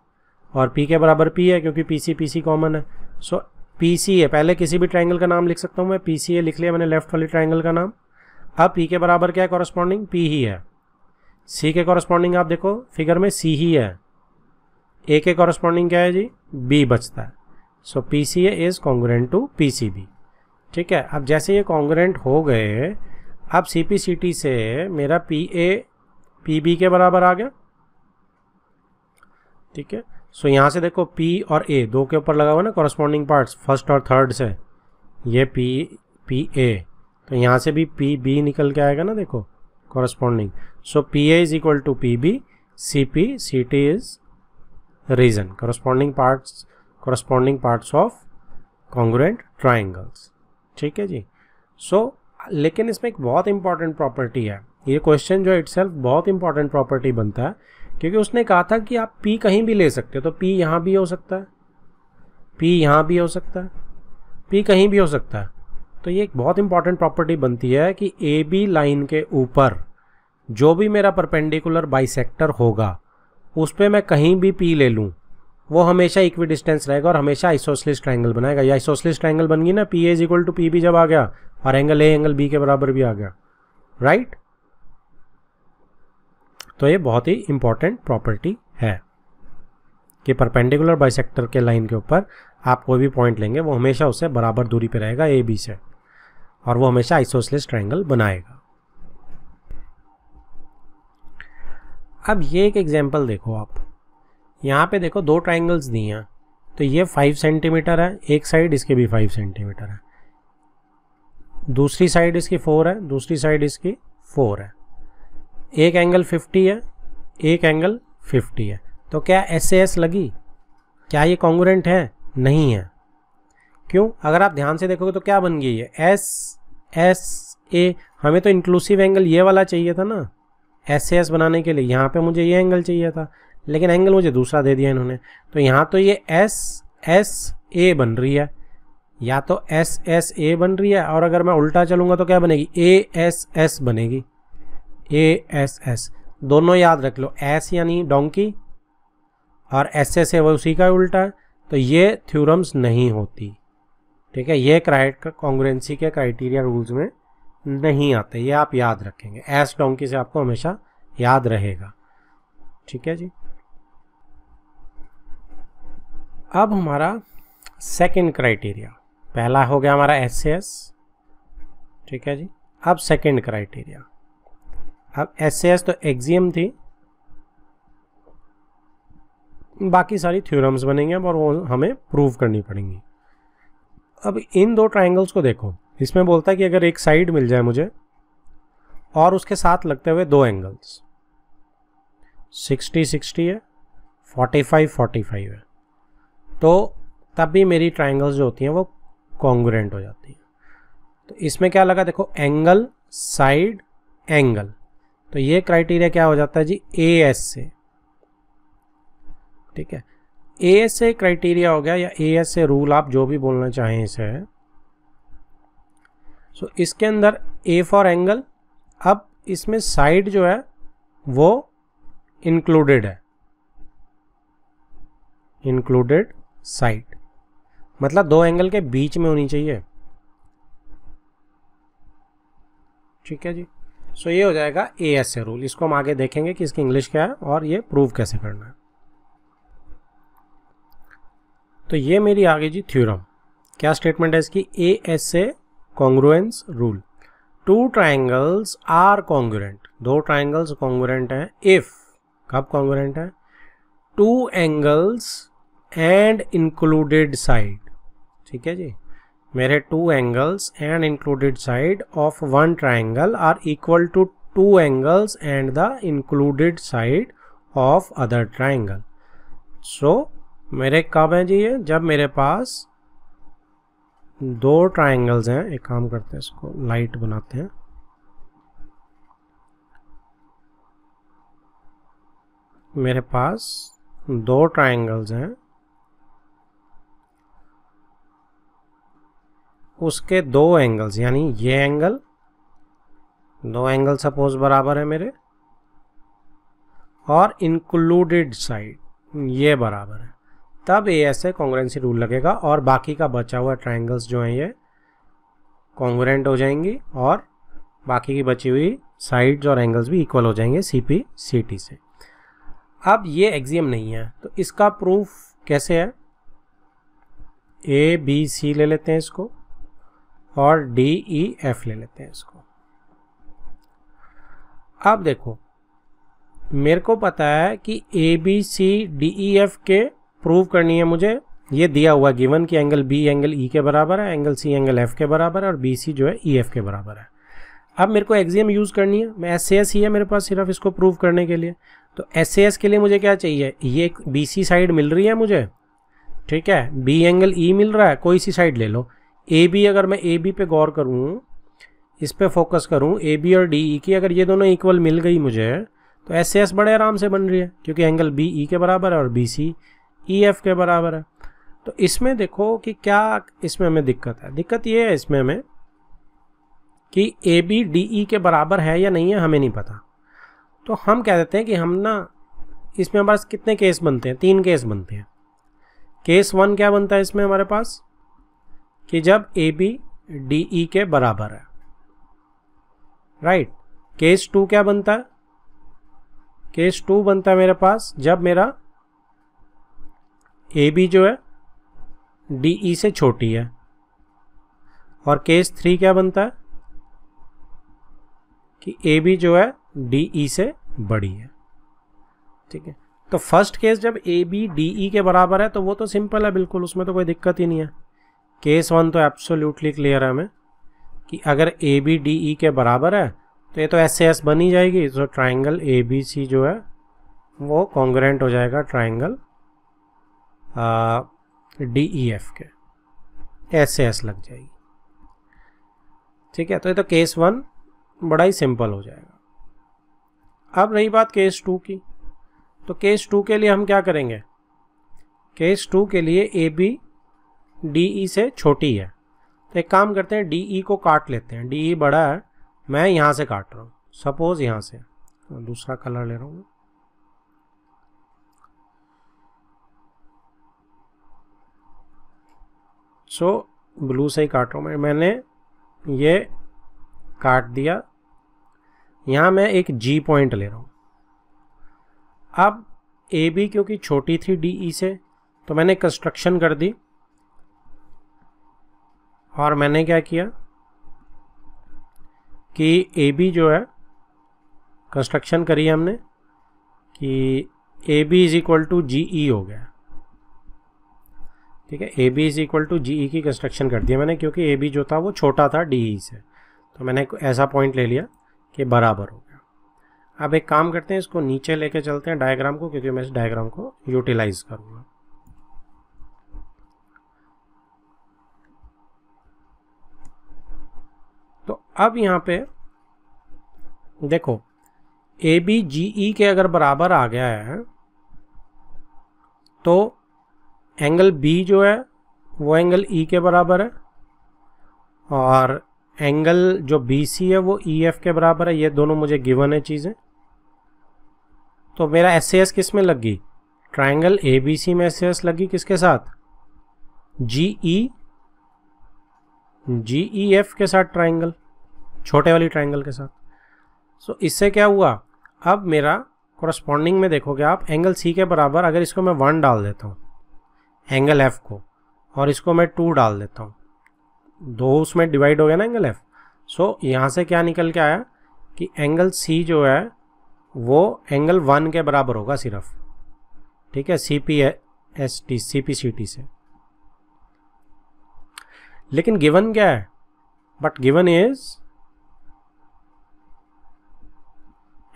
S1: और पी के बराबर पी है, क्योंकि पीसी पीसी कॉमन है। सो पीसी है, पहले किसी भी ट्राइंगल का नाम लिख सकता हूँ मैं, पीसी है लिख लिया मैंने लेफ्ट वाले ट्राइंगल का नाम। अब पी के बराबर क्या है, कॉरस्पॉन्डिंग पी ही है। सी के कॉरस्पॉन्डिंग आप देखो फिगर में सी ही है, ए के कॉरस्पॉन्डिंग क्या है जी, बी बचता है। So P C A is congruent to P C B. ठीक है, अब जैसे ये कॉन्ग्रुएंट हो गए, अब सी पी सी टी से मेरा पी ए पी बी के बराबर आ गया। ठीक है, सो यहाँ से देखो पी और ए दो के ऊपर लगा हुआ ना कॉरस्पॉन्डिंग पार्ट्स, फर्स्ट और थर्ड से, ये पी ए, तो यहाँ से भी पी बी निकल के आएगा ना, देखो corresponding. So P A is equal to P B, C P C T is reason, corresponding parts of congruent triangles. ठीक है जी। सो लेकिन इसमें एक बहुत इंपॉर्टेंट प्रॉपर्टी है, ये क्वेश्चन जो इटसेल्फ बहुत इंपॉर्टेंट प्रॉपर्टी बनता है, क्योंकि उसने कहा था कि आप P कहीं भी ले सकते हो, तो P यहाँ भी हो सकता है, P यहाँ भी हो सकता है, P कहीं भी हो सकता है। तो ये एक बहुत इंपॉर्टेंट प्रॉपर्टी बनती है कि ए बी लाइन के ऊपर जो भी मेरा परपेंडिकुलर बाइसेक्टर होगा उस पर मैं कहीं भी P ले लूँ, वो हमेशा इक्वी डिस्टेंस रहेगा और हमेशा आइसोसेलेस ट्राइंगल बनाएगा। या आइसोसेलेस ट्राइंगल बन गई ना, P A is equal to P B जब आ गया और एंगल ए एंगल बी के बराबर भी आ गया, राइट। तो ये बहुत ही इंपॉर्टेंट प्रॉपर्टी है कि परपेंडिकुलर बाइसेक्टर के लाइन के ऊपर आप कोई भी पॉइंट लेंगे वो हमेशा उससे बराबर दूरी पे रहेगा ए बी से, और वो हमेशा आइसोसेलेस ट्राइंगल बनाएगा। अब ये एक एग्जांपल देखो आप, यहाँ पे देखो दो ट्राइंगल्स दिए हैं, तो ये 5 सेंटीमीटर है एक साइड, इसके भी 5 सेंटीमीटर है, दूसरी साइड इसकी 4 है, दूसरी साइड इसकी 4 है, एक एंगल 50 है एक एंगल 50 है। तो क्या एस ए एस लगी, क्या ये कॉन्ग्रुएंट है, नहीं है। क्यों, अगर आप ध्यान से देखोगे तो क्या बन गई है, एस एस ए, हमें तो इंक्लूसिव एंगल ये वाला चाहिए था ना एस ए एस बनाने के लिए, यहाँ पे मुझे ये एंगल चाहिए था, लेकिन एंगल मुझे दूसरा दे दिया इन्होंने। तो यहाँ तो ये एस एस ए बन रही है, या तो एस एस ए बन रही है, और अगर मैं उल्टा चलूंगा तो क्या बनेगी, ए एस एस बनेगी, ए एस एस। दोनों याद रख लो, एस यानी डोंकी और एस एस है वो उसी का उल्टा है, तो ये थ्योरम्स नहीं होती। ठीक है, ये कॉन्ग्रुएंसी के क्राइटेरिया रूल्स में नहीं आते, ये आप याद रखेंगे, एस डोंकी से आपको हमेशा याद रहेगा। ठीक है जी। अब हमारा सेकंड क्राइटेरिया, पहला हो गया हमारा एस एस, ठीक है जी। अब सेकंड क्राइटेरिया, अब एस एस तो एक्सियम थी, बाकी सारी थ्योरम्स बनेंगे और वो हमें प्रूव करनी पड़ेंगी। अब इन दो ट्राइंगल्स को देखो, इसमें बोलता है कि अगर एक साइड मिल जाए मुझे और उसके साथ लगते हुए दो एंगल्स 60-60 है, 45-45 है, तो तब भी मेरी ट्राइंगल्स जो होती हैं वो कॉन्ग्रुएंट हो जाती हैं। तो इसमें क्या लगा, देखो एंगल साइड एंगल, तो ये क्राइटेरिया क्या हो जाता है जी, ए एस से। ठीक है, ए एस से क्राइटेरिया हो गया, या ए एस से रूल, आप जो भी बोलना चाहें इसे। सो इसके अंदर ए फॉर एंगल, अब इसमें साइड जो है वो इंक्लूडेड है, इंक्लूडेड साइड मतलब दो एंगल के बीच में होनी चाहिए। ठीक है जी। सो ये हो जाएगा ए एस से रूल, इसको हम आगे देखेंगे कि इसकी इंग्लिश क्या है और ये प्रूव कैसे करना है। तो ये मेरी आ गई जी थ्योरम। क्या स्टेटमेंट है इसकी, ए एस से congruence rule, two triangles are congruent, दो ट्राइंगल्स कॉन्ग्रुएंट हैं इफ, कब कॉन्ग्रुएंट है, two angles and included side. ठीक है जी, मेरे two angles and included side of one triangle are equal to two angles and the included side of other triangle. So मेरे कब है जी ये, जब मेरे पास दो ट्राइंगल्स हैं, एक काम करते हैं इसको लाइट बनाते हैं, मेरे पास दो ट्राइंगल्स हैं उसके दो एंगल्स, यानी ये एंगल, दो एंगल सपोज बराबर है मेरे, और इंक्लूडेड साइड ये बराबर है, तब ए ऐसे कॉन्ग्रुएंसी रूल लगेगा और बाकी का बचा हुआ ट्राइंगल्स जो हैं ये कॉन्ग्रुएंट हो जाएंगी और बाकी की बची हुई साइड्स और एंगल्स भी इक्वल हो जाएंगे CP CT से। अब ये एक्सियम नहीं है तो इसका प्रूफ कैसे है? ABC ले लेते हैं इसको और DEF ले लेते हैं इसको। अब देखो मेरे को पता है कि ABCDEF के प्रूव करनी है मुझे, ये दिया हुआ गिवन कि एंगल B एंगल E के बराबर है, एंगल C एंगल F के बराबर है और BC जो है EF के बराबर है। अब मेरे को एक्सियम यूज़ करनी है, मैं SAS ही है मेरे पास सिर्फ इसको प्रूव करने के लिए। तो SAS के लिए मुझे क्या चाहिए? ये BC साइड मिल रही है मुझे, ठीक है, B एंगल E मिल रहा है, कोई सी साइड ले लो। AB, अगर मैं AB पे गौर करूँ, इस पे फोकस करूँ, AB और DE की अगर ये दोनों इक्वल मिल गई मुझे तो SAS बड़े आराम से बन रही है क्योंकि एंगल BE के बराबर है और BC EF के बराबर है। तो इसमें देखो कि क्या इसमें हमें दिक्कत है। दिक्कत ये है इसमें हमें कि AB DE के बराबर है या नहीं है हमें नहीं पता। तो हम कह देते हैं कि हम ना, इसमें हमारे पास कितने केस बनते हैं? 3 केस बनते हैं। केस 1 क्या बनता है इसमें हमारे पास कि जब AB DE के बराबर है, राइट। केस 2 क्या बनता है? केस 2 बनता है मेरे पास जब मेरा AB जो है DE से छोटी है। और केस 3 क्या बनता है कि AB जो है DE से बड़ी है, ठीक है। तो फर्स्ट केस जब AB DE के बराबर है तो वो तो सिंपल है बिल्कुल, उसमें तो कोई दिक्कत ही नहीं है। केस 1 तो एब्सोल्युटली क्लियर है हमें कि अगर AB DE के बराबर है तो ये तो SAS बन ही जाएगी। तो ट्राइंगल ABC जो है वो कॉन्ग्रुएंट हो जाएगा ट्राइंगल DEF के, SAS लग जाएगी, ठीक है। तो ये तो केस 1 बड़ा ही सिंपल हो जाएगा। अब रही बात केस 2 की, तो केस 2 के लिए हम क्या करेंगे? केस 2 के लिए AB DE से छोटी है, तो एक काम करते हैं, DE को काट लेते हैं। DE बड़ा है, मैं यहाँ से काट रहा हूँ, सपोज यहाँ से, दूसरा कलर ले रहा हूँ। सो ब्लू से ही काट रहा हूँ मैंने ये काट दिया। यहाँ मैं एक G पॉइंट ले रहा हूँ। अब AB क्योंकि छोटी थी DE से तो मैंने कंस्ट्रक्शन कर दी और मैंने क्या किया कि AB जो है कंस्ट्रक्शन करी हमने कि AB is equal to GE हो गया, ठीक है। AB is equal to GE की कंस्ट्रक्शन कर दिया मैंने क्योंकि AB जो था वो छोटा था DE से, तो मैंने ऐसा पॉइंट ले लिया कि बराबर हो गया। अब एक काम करते हैं, इसको नीचे लेके चलते हैं डायग्राम को, क्योंकि मैं इस डायग्राम को यूटिलाइज करूँगा। तो अब यहाँ पे देखो AB GE के अगर बराबर आ गया है तो एंगल B जो है वो एंगल E के बराबर है और एंगल जो BC है वो EF के बराबर है। ये दोनों मुझे गिवन है चीज़ें। तो मेरा SAS किस में लगी? ट्राइंगल ABC में SAS लगी किसके साथ? GEF के साथ, ट्राइंगल छोटे वाली ट्राइंगल के साथ। सो इससे क्या हुआ, अब मेरा कोरस्पॉन्डिंग में देखोगे आप एंगल C के बराबर, अगर इसको मैं 1 डाल देता हूँ एंगल F को और इसको मैं 2 डाल देता हूँ, 2 उसमें डिवाइड हो गया ना एंगल F। सो यहाँ से क्या निकल के आया कि एंगल C जो है वो एंगल 1 के बराबर होगा सिर्फ, ठीक है, CPCT से। लेकिन गिवन क्या है? But given is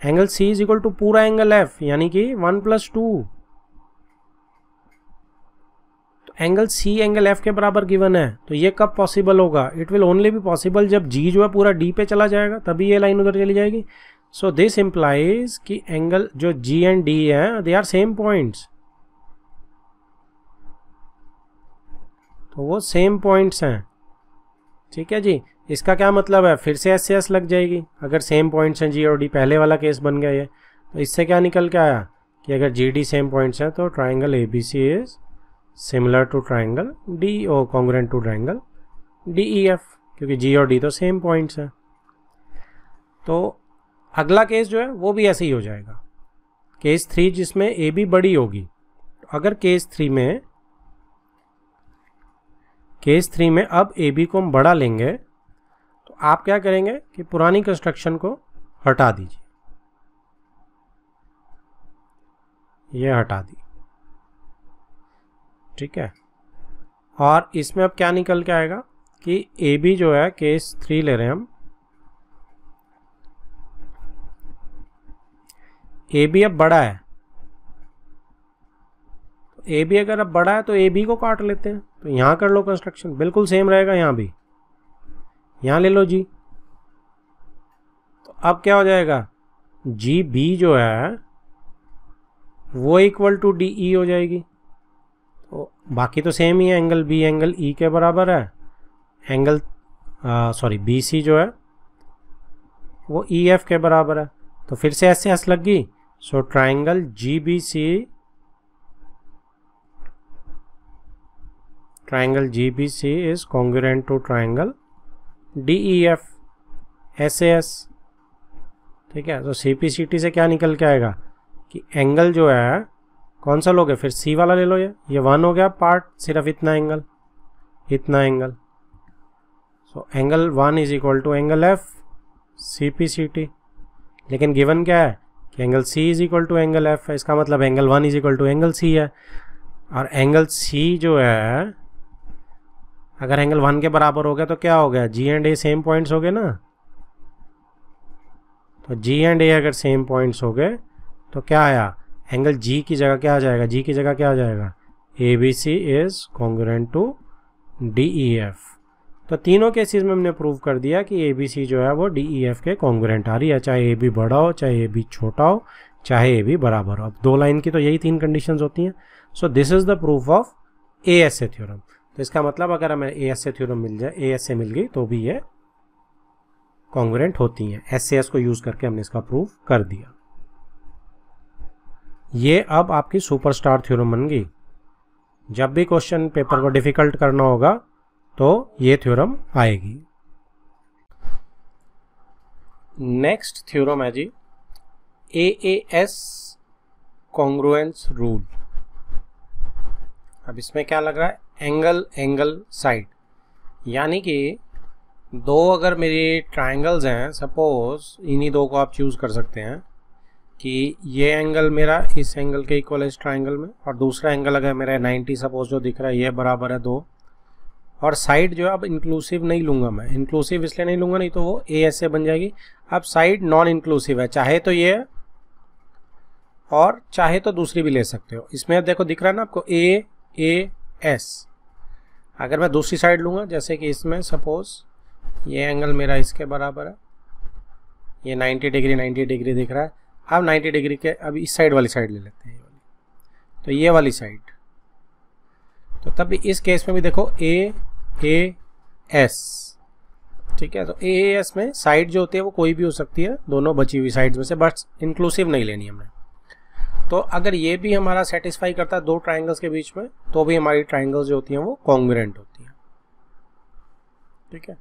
S1: angle C is equal to पूरा एंगल F, यानी कि 1 + 2। तो एंगल C एंगल F के बराबर गिवन है, तो ये कब पॉसिबल होगा? It will only be possible जब G जो है पूरा D पे चला जाएगा, तभी ये लाइन उधर चली जाएगी। सो दिस इम्प्लाइज कि एंगल जो G एंड D है दे आर सेम पॉइंट्स, तो वो सेम पॉइंट्स हैं। ठीक है जी। इसका क्या मतलब है, फिर से एस से एस लग जाएगी अगर सेम पॉइंट्स हैं जी और डी, पहले वाला केस बन गया ये। तो इससे क्या निकल के आया कि अगर जी डी सेम पॉइंट्स हैं तो triangle A B C is similar to triangle D और congruent to triangle D E F, क्योंकि जी और डी तो सेम पॉइंट्स हैं। तो अगला केस जो है वो भी ऐसे ही हो जाएगा, केस 3 जिसमें ए बी बड़ी होगी। अगर केस 3 में अब ए बी को हम बड़ा लेंगे तो आप क्या करेंगे कि पुरानी कंस्ट्रक्शन को हटा दीजिए, ये हटा दी, ठीक है। और इसमें अब क्या निकल के आएगा कि ए बी जो है केस 3 ले रहे हैं हम, ए बी अब बड़ा है, तो ए बी अगर अब बड़ा है तो ए बी को काट लेते हैं। तो यहां कर लो कंस्ट्रक्शन, बिल्कुल सेम रहेगा, यहां भी, यहां ले लो जी। तो अब क्या हो जाएगा, जी बी जो है वो इक्वल टू डी ई हो जाएगी। तो बाकी तो सेम ही है, एंगल बी एंगल ई के बराबर है, एंगल बी सी जो है वो ई एफ के बराबर है। तो फिर से ऐसे एस लग गई। So triangle G B C is congruent to triangle D E F S A S, ठीक है। तो सी पी सी टी से क्या निकल के आएगा कि एंगल जो है कौन सा लोगे, फिर सी वाला ले लो, ये 1 हो गया पार्ट, सिर्फ इतना angle. So angle 1 is equal to angle F C P C T. लेकिन गिवन क्या है कि angle C is equal to angle F है, इसका मतलब angle 1 is equal to angle C है। और एंगल सी जो है अगर एंगल 1 के बराबर हो गया तो क्या हो गया, जी एंड ए सेम पॉइंट्स हो गए ना। तो जी एंड ए अगर सेम पॉइंट्स हो गए तो क्या आया, एंगल जी की जगह क्या आ जाएगा, जी की जगह क्या आ जाएगा, A B C is congruent to D E F. तो तीनों केसेस में हमने प्रूव कर दिया कि ए बी सी जो है वो डी ई एफ के कॉन्ग्रुएंट आ रही है, चाहे ए बी बड़ा हो, चाहे ए बी छोटा हो, चाहे ए बी बराबर हो। अब 2 लाइन की तो यही 3 कंडीशंस होती हैं। So this is the proof of A S A theorem. तो इसका मतलब अगर हमें ए एस ए थ्योरम मिल जाए, ए एस ए मिल गई तो भी ये कॉन्ग्रुएंट होती हैं। एस ए एस को यूज करके हमने इसका प्रूफ कर दिया। ये अब आपकी सुपरस्टार थ्योरम बन गई। जब भी क्वेश्चन पेपर को डिफिकल्ट करना होगा तो ये थ्योरम आएगी। नेक्स्ट थ्योरम है जी AAS कॉन्ग्रुएंस रूल। अब इसमें क्या लग रहा है, एंगल साइड, यानी कि 2 अगर मेरी ट्राइंगल्स हैं, सपोज इन्हीं 2 को आप चूज कर सकते हैं कि ये एंगल मेरा इस एंगल के इक्वल है इस ट्राइंगल में, और दूसरा एंगल अगर मेरा 90 सपोज जो दिख रहा है ये बराबर है 2, और साइड जो है अब इंक्लूसिव नहीं लूंगा मैं, इंक्लूसिव इसलिए नहीं लूंगा नहीं तो वो ए एस ए बन जाएगी। अब साइड नॉन इंक्लूसिव है, चाहे तो ये और चाहे तो दूसरी भी ले सकते हो। इसमें अब देखो दिख रहा है ना आपको ए ए एस। अगर मैं दूसरी साइड लूंगा, जैसे कि इसमें सपोज ये एंगल मेरा इसके बराबर है, ये 90 डिग्री दिख रहा है। अब 90 डिग्री के अब इस साइड वाली साइड ले लेते हैं, तो ये वाली साइड। तो तब इस केस में भी देखो ए ए एस, ठीक है। तो ए एस में साइड जो होती है वो कोई भी हो सकती है, दोनों बची हुई साइड में से, बट इंक्लूसिव नहीं लेनी हमने। तो अगर ये भी हमारा सेटिस्फाई करता है 2 ट्राइंगल्स के बीच में, तो भी हमारी ट्राइंगल्स जो होती हैं वो कॉन्ग्रुएंट होती हैं, ठीक है।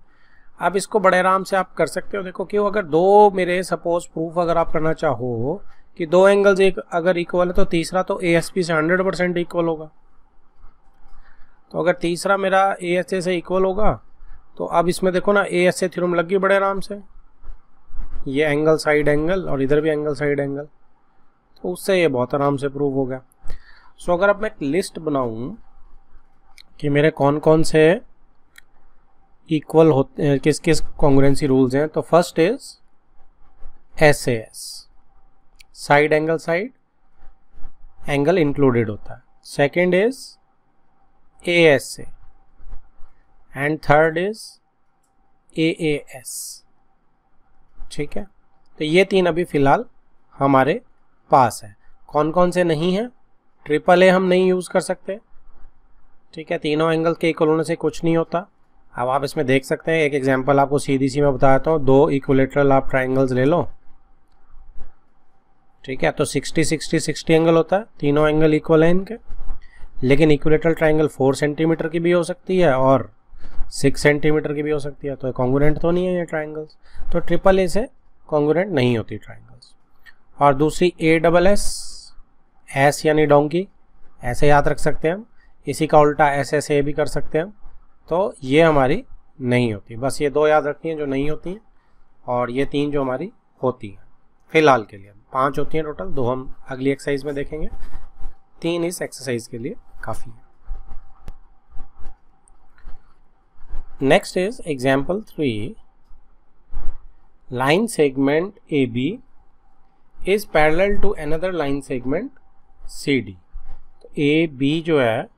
S1: अब इसको बड़े आराम से आप कर सकते हो। देखो क्यों, अगर 2 मेरे सपोज प्रूफ अगर आप करना चाहो कि 2 एंगल्स एक अगर इक्वल है तो तीसरा तो ए एस पी से 100% इक्वल होगा। तो अगर तीसरा मेरा ए एस ए से इक्वल होगा तो अब इसमें देखो ना ए एस ए थ्योरम लग गई बड़े आराम से, ये एंगल साइड एंगल और इधर भी एंगल साइड एंगल, तो उससे ये बहुत आराम से प्रूव हो गया। सो अगर अब मैं एक लिस्ट बनाऊं कि मेरे कौन कौन से इक्वल होते हैं, किस किस कॉन्ग्रुएंसी रूल्स हैं, तो first is S A S, side angle included होता है। Second is A S A and third is a A S, ठीक है। तो ये 3 अभी फिलहाल हमारे पास है। कौन कौन से नहीं है, ट्रिपल ए हम नहीं यूज कर सकते, ठीक है। तीनों एंगल के इक्वल होने से कुछ नहीं होता। अब आप इसमें देख सकते हैं, एक एग्जांपल आपको सीधी सी मैं बताता हूँ, दो इक्विलेटरल आप ट्राइंगल्स ले लो, ठीक है, तो 60 60 60 एंगल होता है, तीनों एंगल इक्वल है इनके। लेकिन इक्विलेटरल ट्राइंगल 4 सेंटीमीटर की भी हो सकती है और 6 सेंटीमीटर की भी हो सकती है, तो कॉन्ग्रुएंट तो नहीं है ये ट्राइंगल्स, तो ट्रिपल ए से कॉन्ग्रुएंट नहीं होती ट्राइंगल्स। और दूसरी ए डबल एस, एस यानी डोंकी, ऐसे याद रख सकते हैं हम, इसी का उल्टा एस एस ए भी कर सकते हैं हम, तो ये हमारी नहीं होती। बस ये दो याद रखनी है जो नहीं होती हैं, और ये तीन जो हमारी होती हैं फिलहाल के लिए। 5 होती हैं टोटल, 2 हम अगली एक्सरसाइज में देखेंगे, 3 इस एक्सरसाइज के लिए काफ़ी है। Next is example 3, line segment A B is parallel to another line segment C D. तो ए बी जो है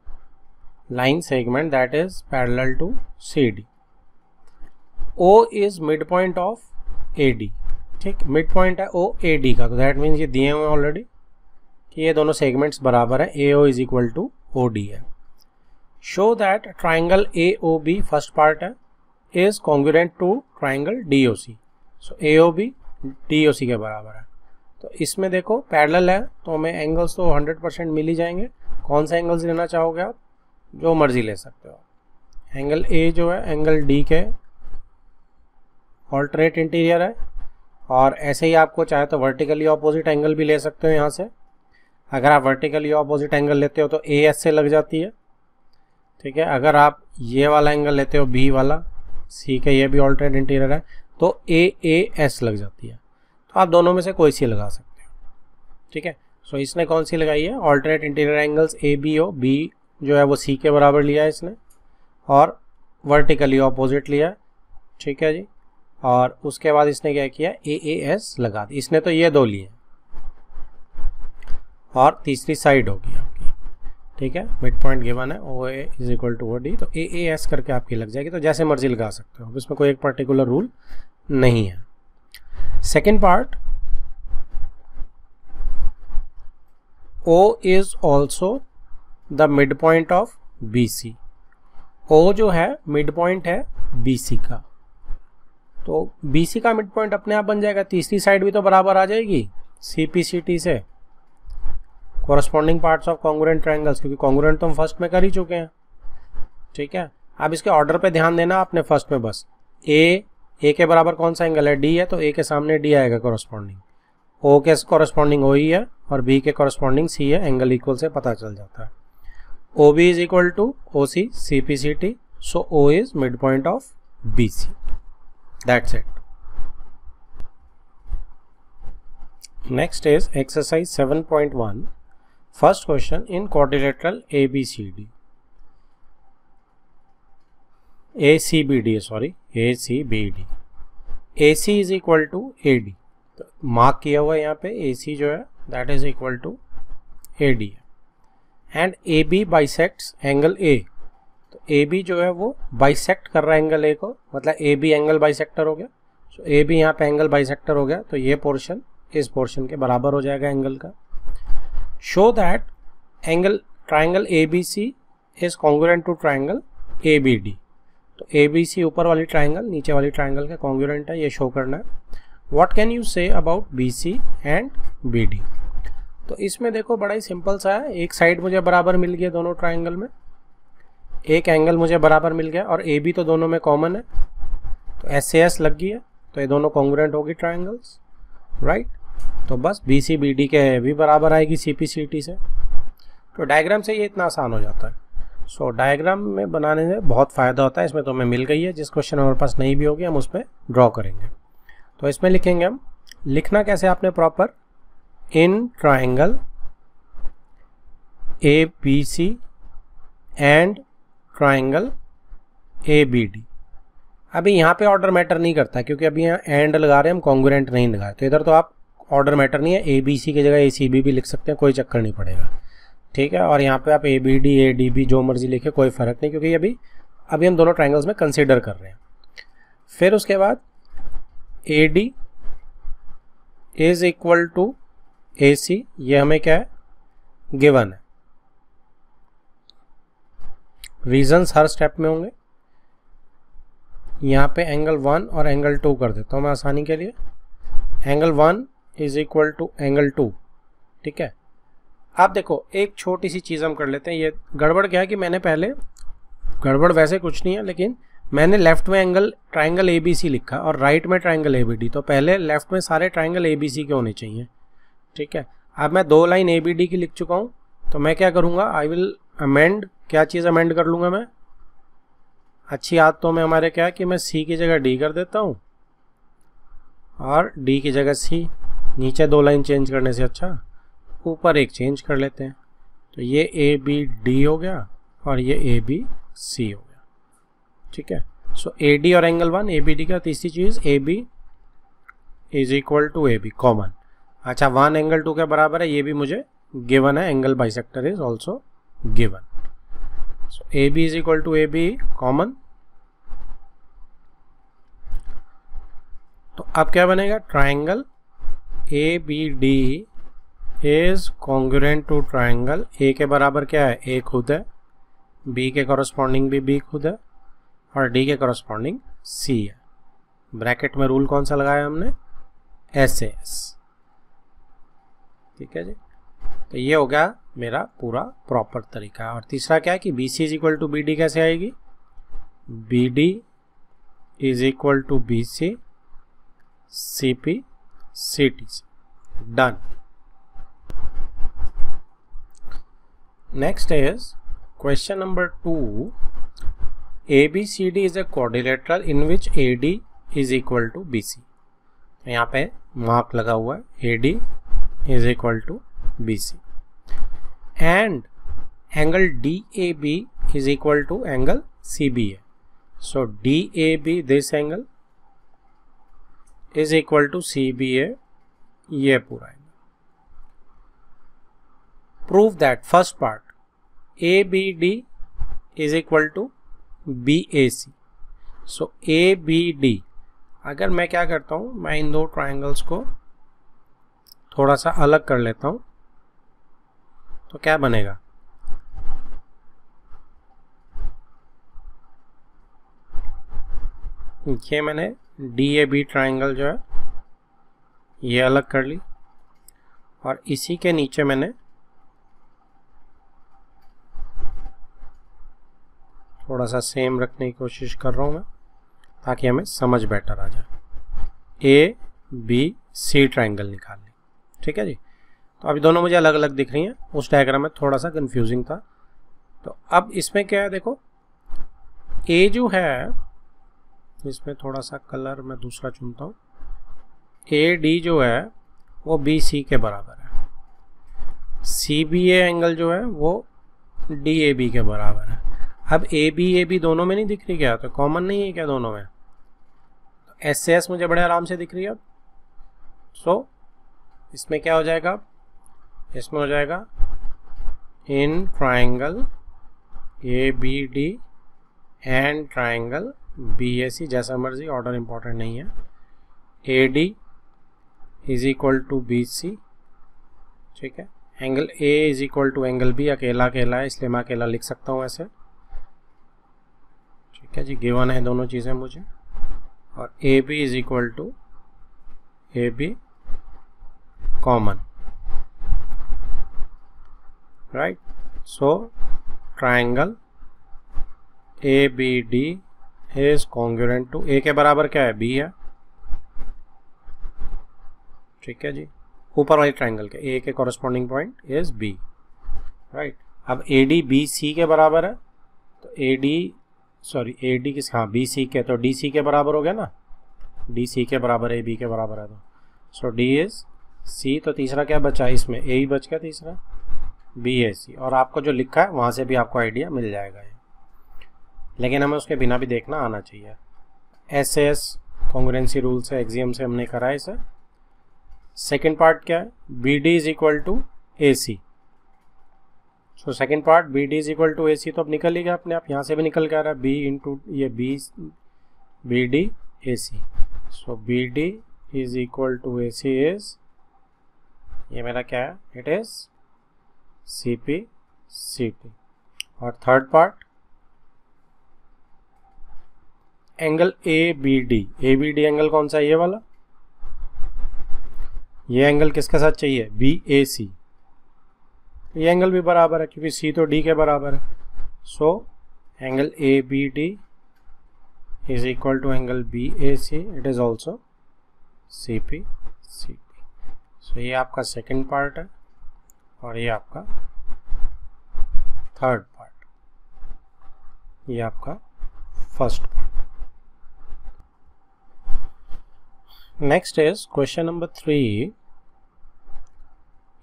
S1: line segment that is parallel to C D. O is mid point of A D, ठीक, mid point है O A D का, तो that means ये दिए हुए ऑलरेडी कि ये दोनों सेगमेंट्स बराबर है, A O is equal to O D है। Show that triangle A O B first part है is congruent to triangle D O C. So A O B D O C के बराबर है। तो इसमें देखो पैरेलल है तो हमें एंगल्स तो 100% मिल ही जाएंगे। कौन सा एंगल्स लेना चाहोगे आप, जो मर्जी ले सकते हो। एंगल ए जो है एंगल डी के ऑल्टरनेट इंटीरियर है, और ऐसे ही आपको चाहे तो वर्टिकली ऑपोजिट एंगल भी ले सकते हो यहाँ से। अगर आप वर्टिकली ऑपोजिट एंगल लेते हो तो ए एस से लग जाती है, ठीक है। अगर आप ये वाला एंगल लेते हो बी वाला, सी के ये भी ऑल्टरनेट इंटीरियर है, तो ए एस लग जाती है। तो आप दोनों में से कोई सी लगा सकते हो, ठीक है। सो इसने कौन सी लगाई है, alternate interior angles A B O, B जो है वो सी के बराबर लिया है इसने, और वर्टिकली ऑपोजिट लिया है, ठीक है जी। और उसके बाद इसने क्या किया, ए एस लगा दी। इसने तो ये दो लिए और तीसरी साइड होगी आपकी, ठीक है। मिड पॉइंट गिवन है O A is equal to O D, तो ए एस करके आपकी लग जाएगी। तो जैसे मर्जी लगा सकते हो, इसमें कोई एक पर्टिकुलर रूल नहीं है। Second part, O is also the mid point of B C. O जो है मिड पॉइंट है बी सी का, तो बी सी का मिड पॉइंट अपने आप बन जाएगा। तीसरी साइड भी तो बराबर आ जाएगी सी पी सी टी से, corresponding parts of congruent triangles, क्योंकि कॉन्ग्रुएंट तो हम फर्स्ट में कर ही चुके हैं, ठीक है। अब इसके ऑर्डर पे ध्यान देना आपने। फर्स्ट में बस ए के बराबर कौन सा एंगल है, डी है, तो ए के सामने डी आएगा कोरस्पॉन्डिंग। ओ के कोरस्पॉन्डिंग ओ ही है और बी के कोरस्पॉन्डिंग सी है, एंगल इक्वल से पता चल जाता है। O B is equal to O C C P C T, so O is mid point of B C, that's it. Next is exercise 7.1, first question in quadrilateral A B C D, A C B D, sorry A C B D. A C is equal to A D, तो mark किया हुआ है यहाँ पे A C जो है that is equal to A D है। And A B bisects angle A, तो ए बी जो है वो बाइसेक्ट कर रहा है एंगल ए को, मतलब ए बी एंगल बाइसेक्टर हो गया। सो ए बी यहाँ पे एंगल बाइसेक्टर हो गया, तो ये पोर्शन इस पोर्शन के बराबर हो जाएगा एंगल का। Show that angle triangle A B C is congruent to triangle A B D, तो ए बी सी ऊपर वाली ट्राइंगल नीचे वाली ट्राइंगल के कॉन्ग्रुएंट है, ये शो करना है। What can you say about B C and B D, तो इसमें देखो बड़ा ही सिंपल सा है। एक साइड मुझे बराबर मिल गया दोनों ट्राइंगल में, एक एंगल मुझे बराबर मिल गया, और ए बी तो दोनों में कॉमन है, तो एस ए एस लग गई है, तो ये दोनों कॉन्ग्रुएंट होगी ट्राइंगल्स, राइट। तो बस बी सी बी डी के भी बराबर आएगी सी पी सी टी से। तो डायग्राम से ये इतना आसान हो जाता है। सो डायग्राम में बनाने में बहुत फ़ायदा होता है। इसमें तो हमें मिल गई है, जिस क्वेश्चन हमारे पास नहीं भी होगी हम उस पर ड्रॉ करेंगे। तो इसमें लिखेंगे हम, लिखना कैसे आपने proper, in triangle A B C and triangle A B D. अभी यहाँ पे ऑर्डर मैटर नहीं करता क्योंकि अभी यहाँ एंड लगा रहे हैं हम, कॉन्ग्रुएंट नहीं लगा रहे, तो इधर तो आप ऑर्डर मैटर नहीं है, ए बी सी की जगह ए सी बी भी लिख सकते हैं, कोई चक्कर नहीं पड़ेगा, ठीक है। और यहाँ पे आप A B D A D B जो मर्जी लिखे, कोई फ़र्क नहीं, क्योंकि अभी हम दोनों ट्राइंगल्स में कंसीडर कर रहे हैं। फिर उसके बाद A D is equal to A C, ये हमें क्या है गिवन है, रीजंस हर स्टेप में होंगे। यहाँ पे एंगल 1 और एंगल 2 कर देता हूँ मैं आसानी के लिए। Angle 1 is equal to angle 2, ठीक है। आप देखो एक छोटी सी चीज़ हम कर लेते हैं। ये गड़बड़ क्या है कि मैंने पहले, गड़बड़ वैसे कुछ नहीं है, लेकिन मैंने लेफ्ट में एंगल ट्राइंगल ABC लिखा और राइट में ट्राइंगल ABD, तो पहले लेफ्ट में सारे ट्राइंगल ABC के होने चाहिए, ठीक है। अब मैं 2 लाइन ABD की लिख चुका हूँ, तो मैं क्या करूँगा, आई विल अमेंड, क्या चीज़ अमेंड कर लूँगा मैं, अच्छी आदतों में हमारे क्या है कि मैं C की जगह D कर देता हूँ और D की जगह C। नीचे 2 लाइन चेंज करने से अच्छा ऊपर एक चेंज कर लेते हैं, तो ये ABD हो गया और ये ABC हो गया, ठीक है। सो AD और एंगल 1 ABD का, तीसरी चीज़ AB is equal to AB common. अच्छा 1 एंगल 2 के बराबर है, ये भी मुझे गिवन है, angle bisector is also given. So AB is equal to AB common. तो अब क्या बनेगा, triangle ABD is congruent to triangle A के बराबर क्या है, A खुद है, B के कॉरस्पॉन्डिंग भी B खुद है और D के कॉरस्पॉन्डिंग C है। ब्रैकेट में रूल कौन सा लगाया हमने, SAS, ठीक है जी। तो ये हो गया मेरा पूरा प्रॉपर तरीका। और तीसरा क्या है कि BC is equal to BD कैसे आएगी, BD is equal to BC CP CT, done. Next is question number 2. ABCD is a quadrilateral in which AD is equal to BC. यहाँ पे मार्क लगा हुआ है, AD is equal to BC and angle DAB is equal to angle CBA. So DAB, this angle is equal to CBA, ये पूरा है। Prove that first part ABD is equal to BAC. So ABD, अगर मैं क्या करता हूँ, मैं इन दो ट्राइंगल्स को थोड़ा सा अलग कर लेता हूँ, तो क्या बनेगा, ये मैंने DAB ट्राइंगल जो है ये अलग कर ली और इसी के नीचे मैंने थोड़ा सा सेम रखने की कोशिश कर रहा हूँ मैं, ताकि हमें समझ बेटर आ जाए। ABC ट्राइंगल निकाल ली, ठीक है जी। तो अभी दोनों मुझे अलग अलग दिख रही हैं, उस डायग्राम में थोड़ा सा कंफ्यूजिंग था। तो अब इसमें क्या है, देखो A जो है, इसमें थोड़ा सा कलर मैं दूसरा चुनता हूँ, AD जो है वो BC के बराबर है, CBA एंगल जो है वो DAB के बराबर है। अब AB दोनों में नहीं दिख रही क्या, तो कॉमन नहीं है क्या दोनों में, तो SAS मुझे बड़े आराम से दिख रही है अब। सो इसमें क्या हो जाएगा, इसमें हो जाएगा in triangle ABD and triangle BAC, जैसा मर्जी, ऑर्डर इंपॉर्टेंट नहीं है। AD is equal to BC, ठीक है। Angle A is equal to angle B, अकेला अकेला है इसलिए मैं अकेला लिख सकता हूँ ऐसे, ठीक है जी, गिवन है दोनों चीज़ें मुझे। और AB is equal to AB common, right. So triangle ABD is congruent to, A के बराबर क्या है, B है, ठीक है जी। ऊपर वाले ट्राइंगल के A के corresponding point is B, right. अब AD BC के बराबर है, तो AD किस, हाँ BC के, तो DC के बराबर हो गया ना, DC के बराबर है, B के बराबर है, तो सो D इज C। तो तीसरा क्या बचा, इसमें A ही बच गया तीसरा, BAC। और आपको जो लिखा है वहाँ से भी आपको आइडिया मिल जाएगा ये, लेकिन हमें उसके बिना भी देखना आना चाहिए। SAS कॉन्ग्रुएंसी रूल से, एक्सियम से हमने करा है इसे। सेकेंड पार्ट क्या है, BD is equal to AC। So second part BD is equal to AC, तो अब निकल ही गया अपने आप, यहाँ से भी निकल के आ रहा है B इंटू ये BD AC। So BD is equal to AC is, ये मेरा क्या है, इट इज CP CT। और third part angle ABD angle कौन सा है? ये वाला। ये एंगल किसके साथ चाहिए? BAC। ये एंगल भी बराबर है क्योंकि C तो D के बराबर है। So angle ABD is equal to angle BAC, it is also CPCT। So ये आपका सेकेंड पार्ट है और ये आपका थर्ड पार्ट, ये आपका first part. Next is question number 3।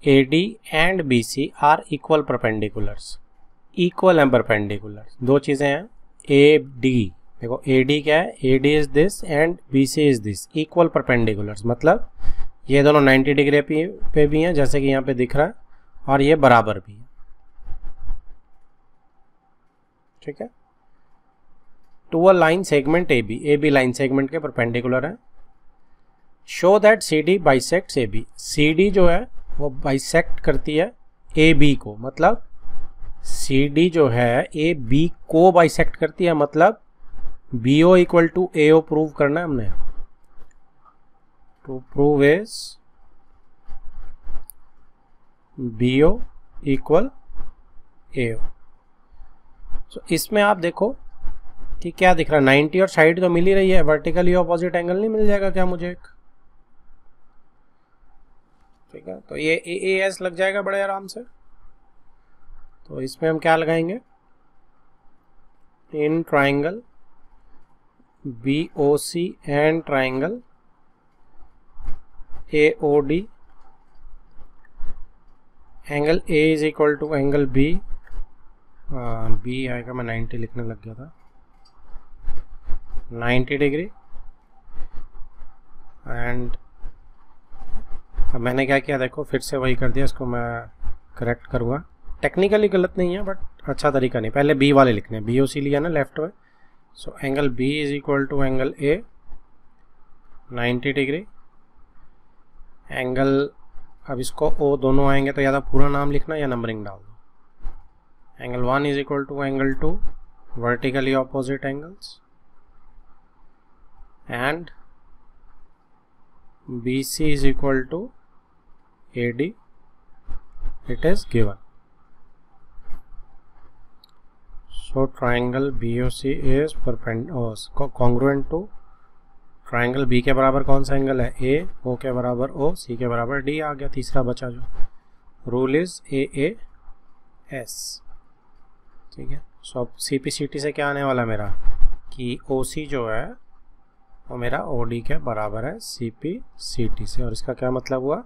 S1: AD and BC are equal perpendiculars. Equal and perpendicular दो चीजें हैं। AD, देखो AD क्या है? AD is this and BC is this. Equal perpendiculars मतलब ये दोनों 90 डिग्री पे भी हैं जैसे कि यहाँ पे दिख रहा है, और ये बराबर भी है। ठीक है। To a line segment AB line segment के परपेंडिकुलर है। Show that CD bisects AB। CD जो है वो बाइसेक्ट करती है AB को, मतलब CD जो है AB को बाइसेक्ट करती है, मतलब BO equal to AO prove करना है हमने। To prove is BO equal AO। तो इसमें आप देखो कि क्या दिख रहा है, 90 और साइड तो मिल ही रही है, वर्टिकली ऑपोजिट एंगल नहीं मिल जाएगा क्या मुझे एक? ठीक है, तो ये AAS लग जाएगा बड़े आराम से। तो इसमें हम क्या लगाएंगे? In triangle BOC and triangle AOD angle A is equal to angle B। B आएगा, मैं 90 लिखने लग गया था, 90 डिग्री। एंड अब मैंने क्या किया, देखो फिर से वही कर दिया, इसको मैं करेक्ट करूँगा। टेक्निकली गलत नहीं है बट अच्छा तरीका नहीं, पहले B वाले लिखने हैं। BOC लिया ना लेफ्ट में। So angle B is equal to angle A 90 degree. Angle, अब इसको O दोनों आएंगे तो या तो पूरा नाम लिखना या नंबरिंग डाल दो। Angle 1 is equal to angle 2, vertically opposite angles. And BC is equal to AD, it is given. So triangle BOC is congruent to triangle B के बराबर कौन सा एंगल है? A, O के बराबर O, C के बराबर D आ गया, तीसरा बचा जो। Rule is AAS। ठीक है। सो अब CPCT से क्या आने वाला मेरा कि OC जो है वो मेरा OD के बराबर है CPCT से, और इसका क्या मतलब हुआ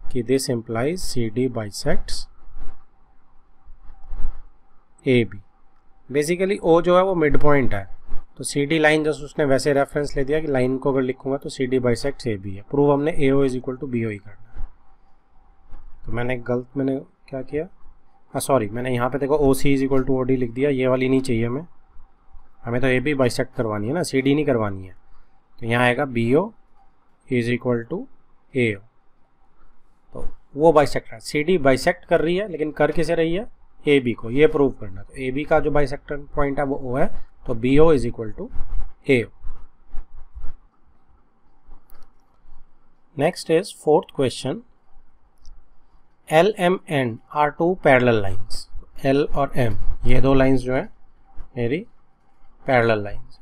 S1: कि this implies CD bisects AB। Basically O जो है वो मिड पॉइंट है, तो CD लाइन जस्ट उसने वैसे रेफरेंस ले दिया कि लाइन को अगर लिखूंगा तो CD बाइसेक्ट्स AB है। प्रूव हमने AO is equal to BO ही करना है। तो मैंने क्या किया, सॉरी, मैंने यहाँ पे देखो OC is equal to OD लिख दिया, ये वाली नहीं चाहिए हमें तो AB बाइसेक्ट करवानी है ना, CD नहीं करवानी है। तो यहाँ आएगा BO is equal to AO। तो वो बाइसेक्ट है, CD बाइसेक्ट कर रही है, लेकिन कर किसे रही है? AB को। ये प्रूव करना। तो AB का जो बाइसेक्टर पॉइंट है वो O है, तो BO is equal to AO। Next is fourth question. L, M, N are two parallel lines. L और M ये दो लाइंस जो है मेरी parallel lines,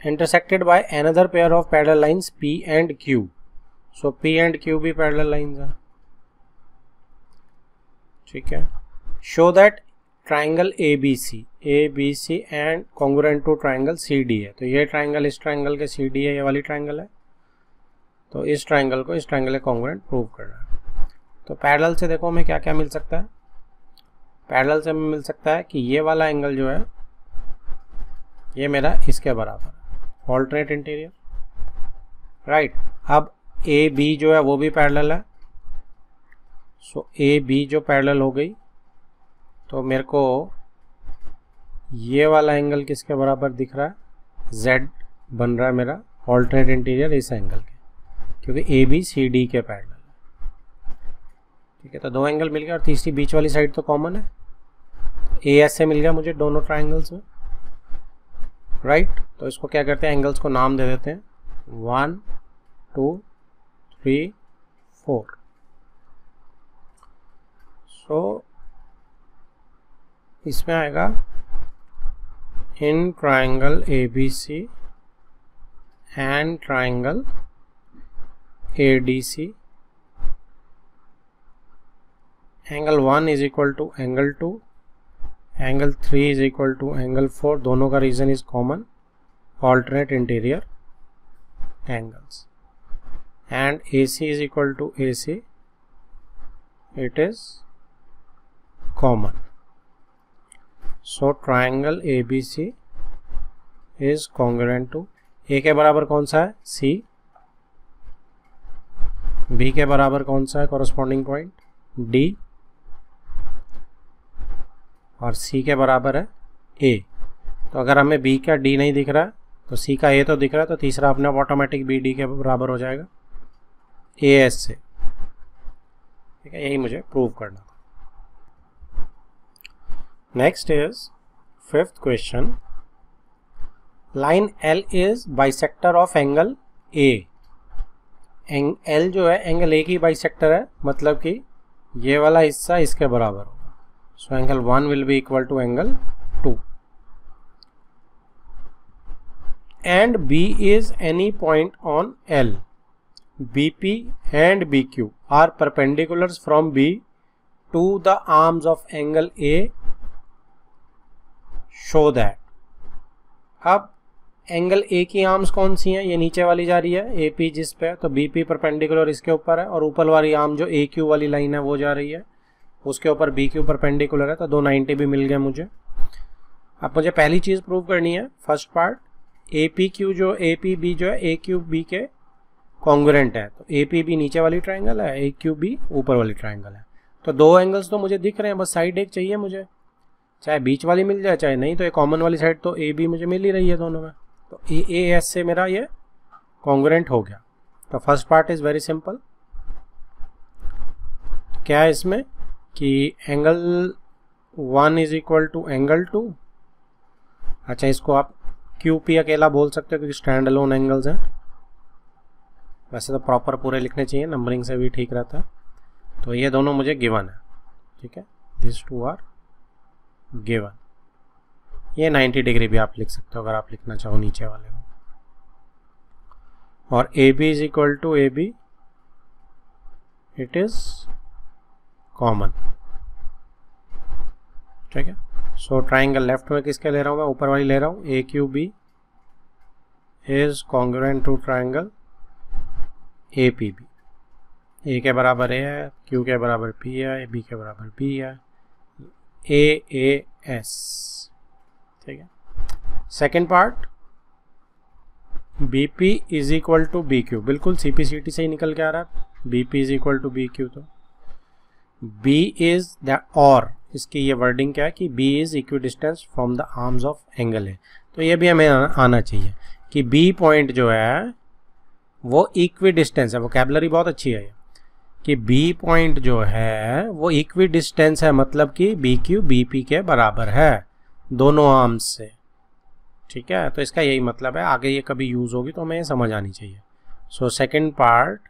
S1: intersected by another pair of parallel lines P and Q. So P and Q भी parallel lines हैं। ठीक है। Show that triangle ABC and congruent to triangle CD है। तो ये ट्राइंगल इस ट्राइंगल के CD है, ये वाली ट्राइंगल है, तो इस ट्राइंगल को इस ट्राइंगल के congruent प्रूव कर रहा है। तो पैरेलल से देखो हमें क्या क्या मिल सकता है। पैरेलल से हमें मिल सकता है कि ये वाला एंगल जो है ये मेरा इसके बराबर है, ऑल्टरनेट इंटीरियर, राइट। अब AB जो है वो भी पैरेलल है। सो AB जो पैरेलल हो गई तो मेरे को ये वाला एंगल किसके बराबर दिख रहा है? Z बन रहा है मेरा ऑल्टरनेट इंटीरियर इस एंगल के, क्योंकि AB CD के पैरेलल है। ठीक है, तो दो एंगल मिल गया और तीसरी बीच वाली साइड तो कॉमन है, AS से मिल गया मुझे दोनों ट्राइंगल्स में। राइट। तो इसको क्या करते हैं, एंगल्स को नाम दे देते हैं 1 2 3 4। सो इसमें आएगा in triangle ABC and triangle ADC angle 1 is equal to angle 2, angle 3 is equal to angle 4, दोनों का reason is common, alternate interior angles, and AC is equal to AC, it is common. So triangle ABC is congruent to A के बराबर कौन सा है, C, B के बराबर कौन सा है corresponding point, D, और C के बराबर है A। तो अगर हमें B का D नहीं दिख रहा है तो C का A तो दिख रहा है, तो तीसरा अपने ऑटोमेटिक BD के बराबर हो जाएगा AS से। ठीक है, यही मुझे प्रूव करना था। Next is 5th question, line L is bisector of angle A। L जो है एंगल A की बाइसेक्टर है, मतलब कि ये वाला हिस्सा इसके बराबर होगा। So angle 1 will be equal to angle 2 and B is any point on L. BP and BQ are perpendiculars from B to the arms of angle A. Show that. अब एंगल A की arms कौन सी हैं, ये नीचे वाली जा रही है AP जिस पे है, तो BP परपेंडिकुलर इसके ऊपर है, और ऊपर वाली आर्म जो AQ वाली लाइन है वो जा रही है, उसके ऊपर BQ परपेंडिकुलर है, तो 290 भी मिल गया मुझे। अब मुझे पहली चीज प्रूव करनी है, फर्स्ट पार्ट, APQ जो APB जो है AQB के कॉन्ग्रुएंट है, तो APB नीचे वाली ट्राइंगल है, AQB ऊपर वाली ट्राइंगल है। तो दो एंगल्स तो मुझे दिख रहे हैं, बस साइड एक चाहिए मुझे, चाहे बीच वाली मिल जाए चाहे नहीं, तो ये कॉमन वाली साइड तो AB मुझे मिल ही रही है दोनों में, तो AS से मेरा ये कॉन्ग्रुएंट हो गया। तो first part is very simple. क्या है इसमें कि angle 1 is equal to angle 2। अच्छा, इसको आप QP अकेला बोल सकते हो क्योंकि स्टैंड अलोन एंगल्स हैं, वैसे तो प्रॉपर पूरे लिखने चाहिए, नंबरिंग से भी ठीक रहता है। तो ये दोनों मुझे गिवन है, ठीक है, दिस टू आर गिवन। ये 90 डिग्री भी आप लिख सकते हो अगर आप लिखना चाहो नीचे वाले को, और AB is equal to AB, it is common. ठीक है, सो ट्राइंगल लेफ्ट में किसके ले रहा हूं मैं, ऊपर वाली ले रहा हूं, AQB is congruent to triangle APB। A के बराबर A है, Q के बराबर P है, B के बराबर B है, AAS। ठीक है, second part, BP is equal to BQ, बिल्कुल CPCT से ही निकल के आ रहा है, BP is equal to BQ। तो B इज द, और इसकी ये वर्डिंग क्या है कि B is equidistance from the arms of angle A। तो ये भी हमें आना चाहिए कि B पॉइंट जो है वो इक्विडिस्टेंस है, वोकैबुलरी बहुत अच्छी है ये, कि B पॉइंट जो है वो इक्विडिस्टेंस है, मतलब कि BQ BP के बराबर है दोनों आर्म्स से। ठीक है, तो इसका यही मतलब है, आगे ये कभी यूज होगी तो हमें ये समझ आनी चाहिए। सो सेकेंड पार्ट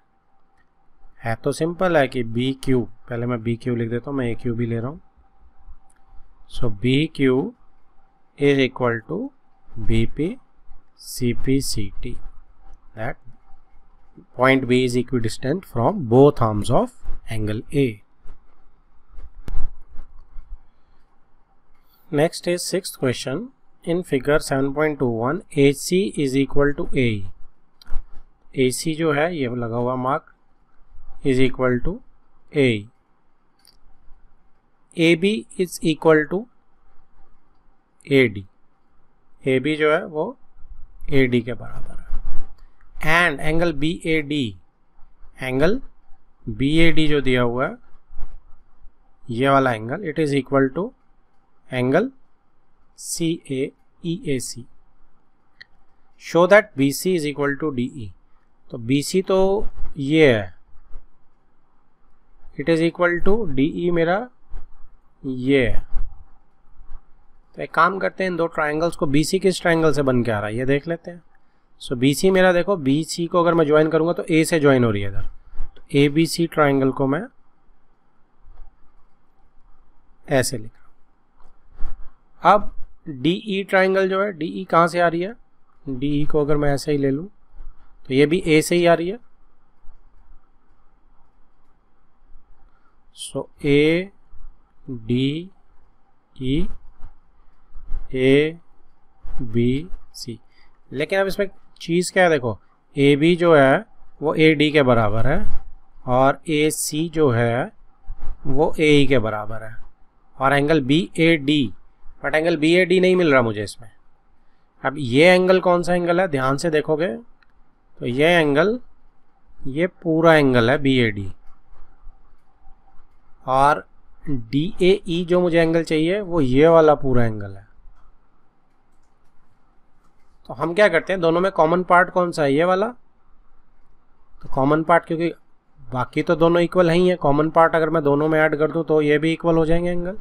S1: है तो सिंपल है कि BQ, पहले मैं BQ लिख देता हूँ, मैं AQ भी ले रहा हूँ। So BQ is equal to BP CPCT, that point B is equidistant from both arms of angle A. Next is 6th question. In figure 7.21, AC is equal to AE. AC जो है ये लगा हुआ mark, is equal to AE. AB is equal to AD. AB जो है वो AD के बराबर है, एंड एंगल BAD जो दिया हुआ है ये वाला angle, it is equal to angle CAEAC। Show that BC is equal to DE। तो BC तो ये है, it is equal to DE मेरा ये है, तो एक काम करते हैं, इन दो ट्राइंगल्स को BC किस ट्राइंगल से बन के आ रहा है ये देख लेते हैं। सो BC मेरा देखो, BC को अगर मैं ज्वाइन करूंगा तो A से ज्वाइन हो रही है इधर, तो ABC ट्राइंगल को मैं ऐसे लिखा। अब DE ट्राइंगल जो है, DE कहाँ से आ रही है, DE को अगर मैं ऐसे ही ले लूँ तो ये भी A से ही आ रही है। सो A D E A B C, लेकिन अब इसमें चीज़ क्या है, देखो AB जो है वो AD के बराबर है और AC जो है वो AE के बराबर है, और angle BAD, but angle BAD नहीं मिल रहा मुझे इसमें। अब ये एंगल कौन सा एंगल है, ध्यान से देखोगे तो ये एंगल, ये पूरा एंगल है BAD, और DAE जो मुझे एंगल चाहिए वो ये वाला पूरा एंगल है। तो हम क्या करते हैं, दोनों में कॉमन पार्ट कौन सा है, ये वाला। तो कॉमन पार्ट, क्योंकि बाकी तो दोनों इक्वल ही हैं, कॉमन पार्ट अगर मैं दोनों में ऐड कर दूं तो ये भी इक्वल हो जाएंगे एंगल।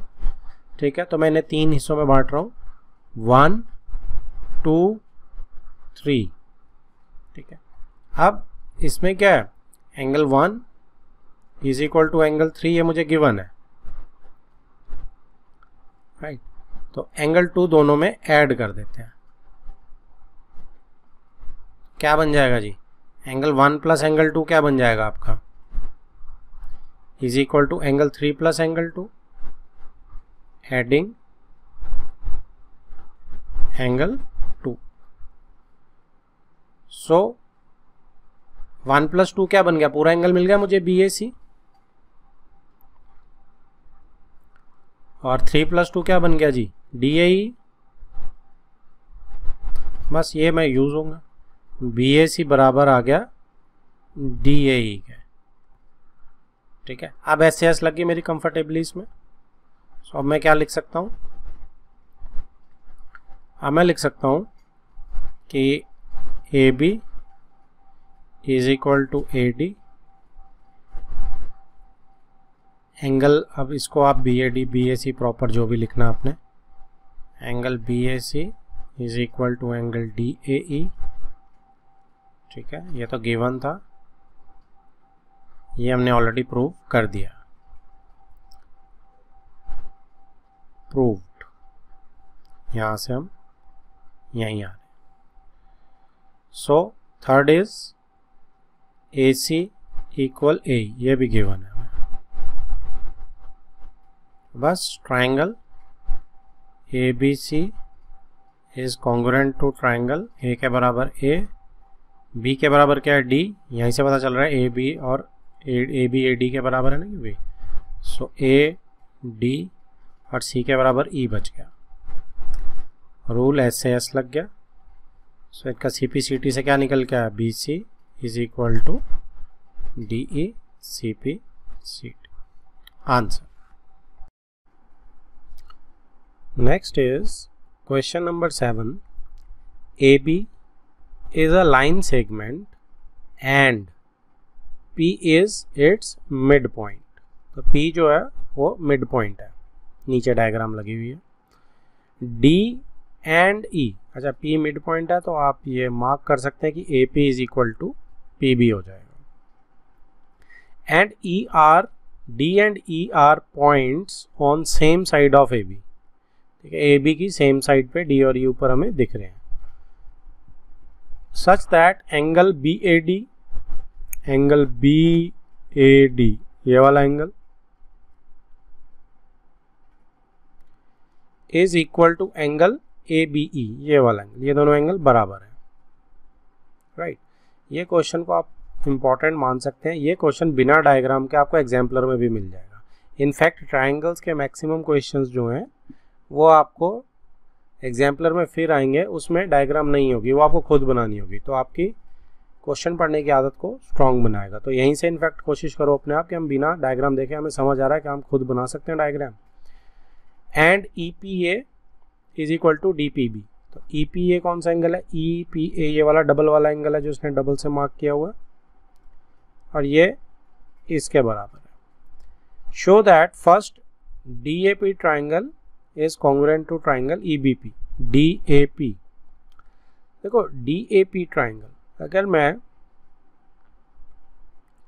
S1: ठीक है, तो मैं इन्हें 3 हिस्सों में बांट रहा हूँ, 1 2 3। ठीक है, अब इसमें क्या है, angle 1 is equal to angle 3, ये मुझे गिवन है, राइट। तो एंगल 2 दोनों में ऐड कर देते हैं, क्या बन जाएगा जी, एंगल 1 प्लस एंगल 2 क्या बन जाएगा आपका, is equal to angle 3 plus angle 2, adding angle 2। So 1 plus 2 क्या बन गया, पूरा एंगल मिल गया मुझे BAC, और 3 प्लस 2 क्या बन गया जी, DAE। बस ये मैं यूज होगा, BAC बराबर आ गया DAE के। ठीक है, अब SAS लग गई मेरी कंफर्टेबली इसमें। सो अब मैं क्या लिख सकता हूँ, अब मैं लिख सकता हूँ कि AB is equal to AD, angle, अब इसको आप BAD BAC प्रॉपर जो भी लिखना आपने, angle BAC is equal to angle DAE। ठीक है, ये तो गिवन था, ये हमने ऑलरेडी प्रूव कर दिया, प्रूव्ड। यहां से हम यहीं आ रहे। So third is AC equal A, ये भी गिवन है हमें। बस triangle ABC is congruent to triangle A के बराबर A, B के बराबर क्या है D, यहीं से पता चल रहा है AB और AB AD के बराबर है ना भी। सो AD और C के बराबर E बच गया, रूल SAS लग गया। सो इसका CP/CT से क्या निकल के आया, BC is equal to DE CP/CT, answer. Next is question number 7, AB is a line segment and P is its midpoint। तो P जो है वो मिड पॉइंट है, नीचे डायग्राम लगी हुई है। D and E, अच्छा P मिड पॉइंट है तो आप ये मार्क कर सकते हैं कि AP is equal to PB हो जाएगा। And D and E are points on same side of AB। ठीक है, AB की सेम साइड पे D और E ऊपर हमें दिख रहे हैं। Such that angle BAD, angle BAD ये वाला angle is equal to angle ABE ये वाला एंगल, ये दोनों एंगल बराबर है, राइट। ये क्वेश्चन को आप इंपॉर्टेंट मान सकते हैं, ये क्वेश्चन बिना डायग्राम के आपको एग्जाम्पलर में भी मिल जाएगा। इनफैक्ट ट्राइंगल्स के मैक्सिमम क्वेश्चंस जो हैं वो आपको एग्जाम्पलर में फिर आएंगे, उसमें डायग्राम नहीं होगी, वो आपको खुद बनानी होगी, तो आपकी क्वेश्चन पढ़ने की आदत को स्ट्रॉन्ग बनाएगा। तो यहीं से इनफैक्ट कोशिश करो अपने आप कि हम बिना डायग्राम देखे हमें समझ आ रहा है कि हम खुद बना सकते हैं diagram. And EPA is equal to DPB, तो EPA कौन सा एंगल है, EPA ये वाला डबल वाला एंगल है जो उसने डबल से मार्क किया हुआ है, और ये इसके बराबर है। Show that first DAP triangle is congruent to triangle EBP, DAP। देखो DAP ट्राइंगल, अगर मैं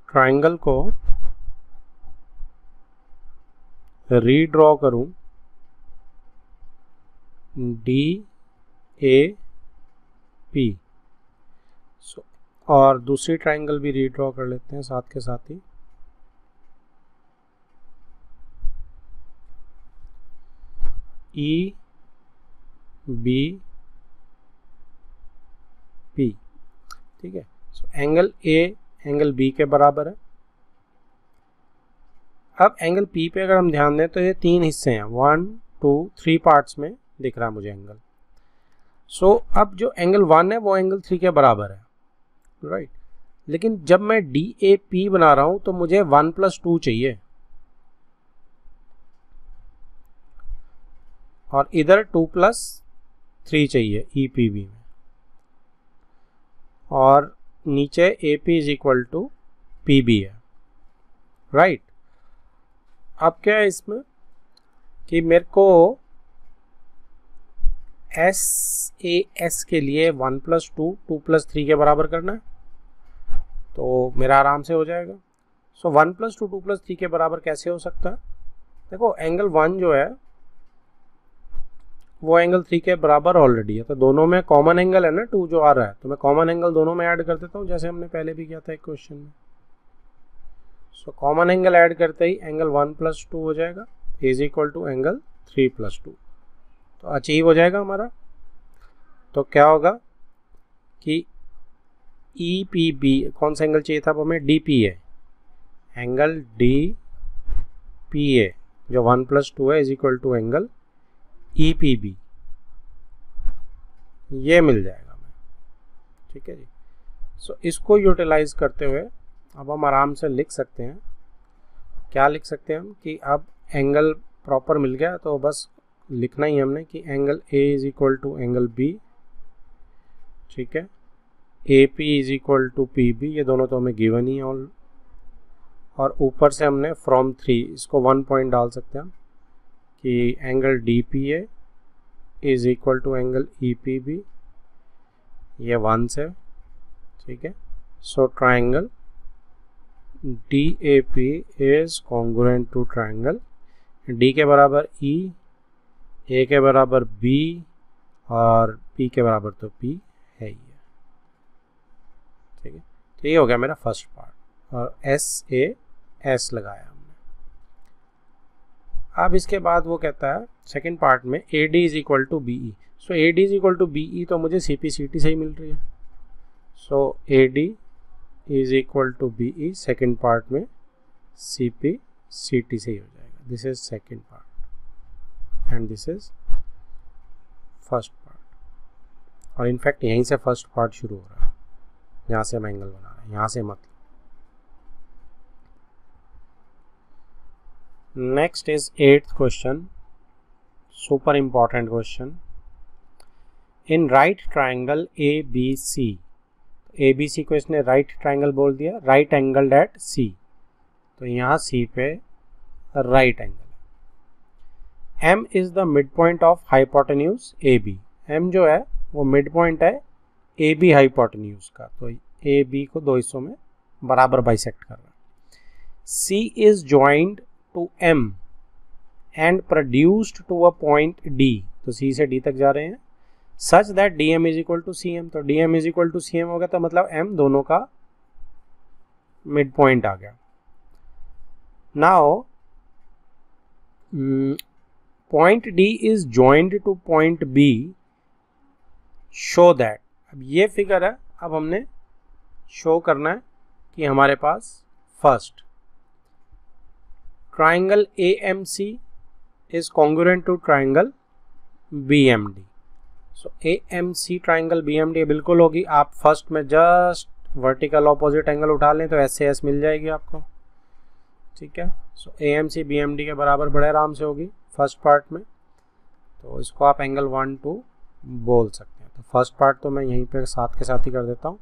S1: ट्राइंगल को रीड्रॉ करूं DAP, और दूसरी ट्राइंगल भी रीड्रॉ कर लेते हैं साथ के साथ ही, EBP, ठीक है। So angle A angle B के बराबर है। अब एंगल P पे अगर हम ध्यान दें तो ये 3 हिस्से हैं, 1 2 3 पार्ट्स में दिख रहा है मुझे एंगल। सो अब जो एंगल 1 है वो एंगल 3 के बराबर है, राइट। लेकिन जब मैं DAP बना रहा हूं तो मुझे 1 + 2 चाहिए, और इधर 2 + 3 चाहिए EPB में, और नीचे AP = PB है, राइट। अब क्या है इसमें कि मेरे को SAS के लिए 1 + 2 2 + 3 के बराबर करना है, तो मेरा आराम से हो जाएगा। सो 1 + 2 2 + 3 के बराबर कैसे हो सकता है? देखो एंगल 1 जो है वो एंगल 3 के बराबर ऑलरेडी है, तो दोनों में कॉमन एंगल है ना 2 जो आ रहा है, तो मैं कॉमन एंगल दोनों में ऐड कर देता हूँ, जैसे हमने पहले भी किया था एक क्वेश्चन में। सो कॉमन एंगल ऐड करते ही एंगल 1 + 2 हो जाएगा इज इक्वल टू एंगल 3 + 2, तो अचीव हो जाएगा हमारा। तो क्या होगा कि EPB कौन सा एंगल चाहिए था हमें? DPA, एंगल DPA जो 1 + 2 है is equal to angle EPB, ये मिल जाएगा हमें, ठीक है जी। सो इसको यूटिलाइज करते हुए अब हम आराम से लिख सकते हैं, क्या लिख सकते हैं हम कि अब एंगल प्रॉपर मिल गया, तो बस लिखना ही हमने कि angle A is equal to angle B, ठीक है, AP is equal to PB, ये दोनों तो हमें गिवन ही है और ऊपर से हमने फ्रॉम 3 इसको 1 पॉइंट डाल सकते हैं हम कि angle DPA is equal to angle EPB, ये 1 से, ठीक है। So triangle DAP is congruent to triangle D के बराबर E, A के बराबर B और P के बराबर तो P है ही है, ठीक है। तो ये हो गया मेरा फर्स्ट पार्ट, और SAS लगाया हमने। अब इसके बाद वो कहता है सेकंड पार्ट में AD is equal to BE। So AD is equal to BE तो मुझे CP/CT से ही मिल रही है। So AD is equal to BE second part में CP/CT से ही हो जाएगा। This is second part and this is first part, और इनफैक्ट यहीं से फर्स्ट पार्ट शुरू हो रहा है, यहाँ से हम एंगल बना रहे हैं, यहाँ से मतलब। Next is 8th question, super important question. In right triangle ABC, ABC को इसने राइट ट्राइंगल बोल दिया, राइट एंगल एट C, तो यहाँ C पे राइट एंगल है। M is the mid point of hypotenuse AB, M जो है वो मिड पॉइंट है AB हाइपोटेन्यूज का, तो AB को दो हिस्सों में बराबर बाइसेक्ट कर रहा है। C is joint to M and produced to a point D, तो C से D तक जा रहे हैं, such that DM is equal to CM, तो DM is equal to CM हो गया, तो मतलब M दोनों का मिड पॉइंट आ गया। Now point D is joint two point B, show that, अब ये फिगर है, अब हमने शो करना है कि हमारे पास first triangle AMC is congruent to triangle BMD। So AMC triangle BMD बिल्कुल होगी। आप फर्स्ट में जस्ट वर्टिकल ऑपोजिट एंगल उठा लें तो SAS मिल जाएगी आपको, ठीक है। सो AMC BMD के बराबर बड़े आराम से होगी फर्स्ट पार्ट में, तो इसको आप एंगल 1 2 बोल सकते हैं। तो फर्स्ट पार्ट तो मैं यहीं पे साथ के साथ ही कर देता हूँ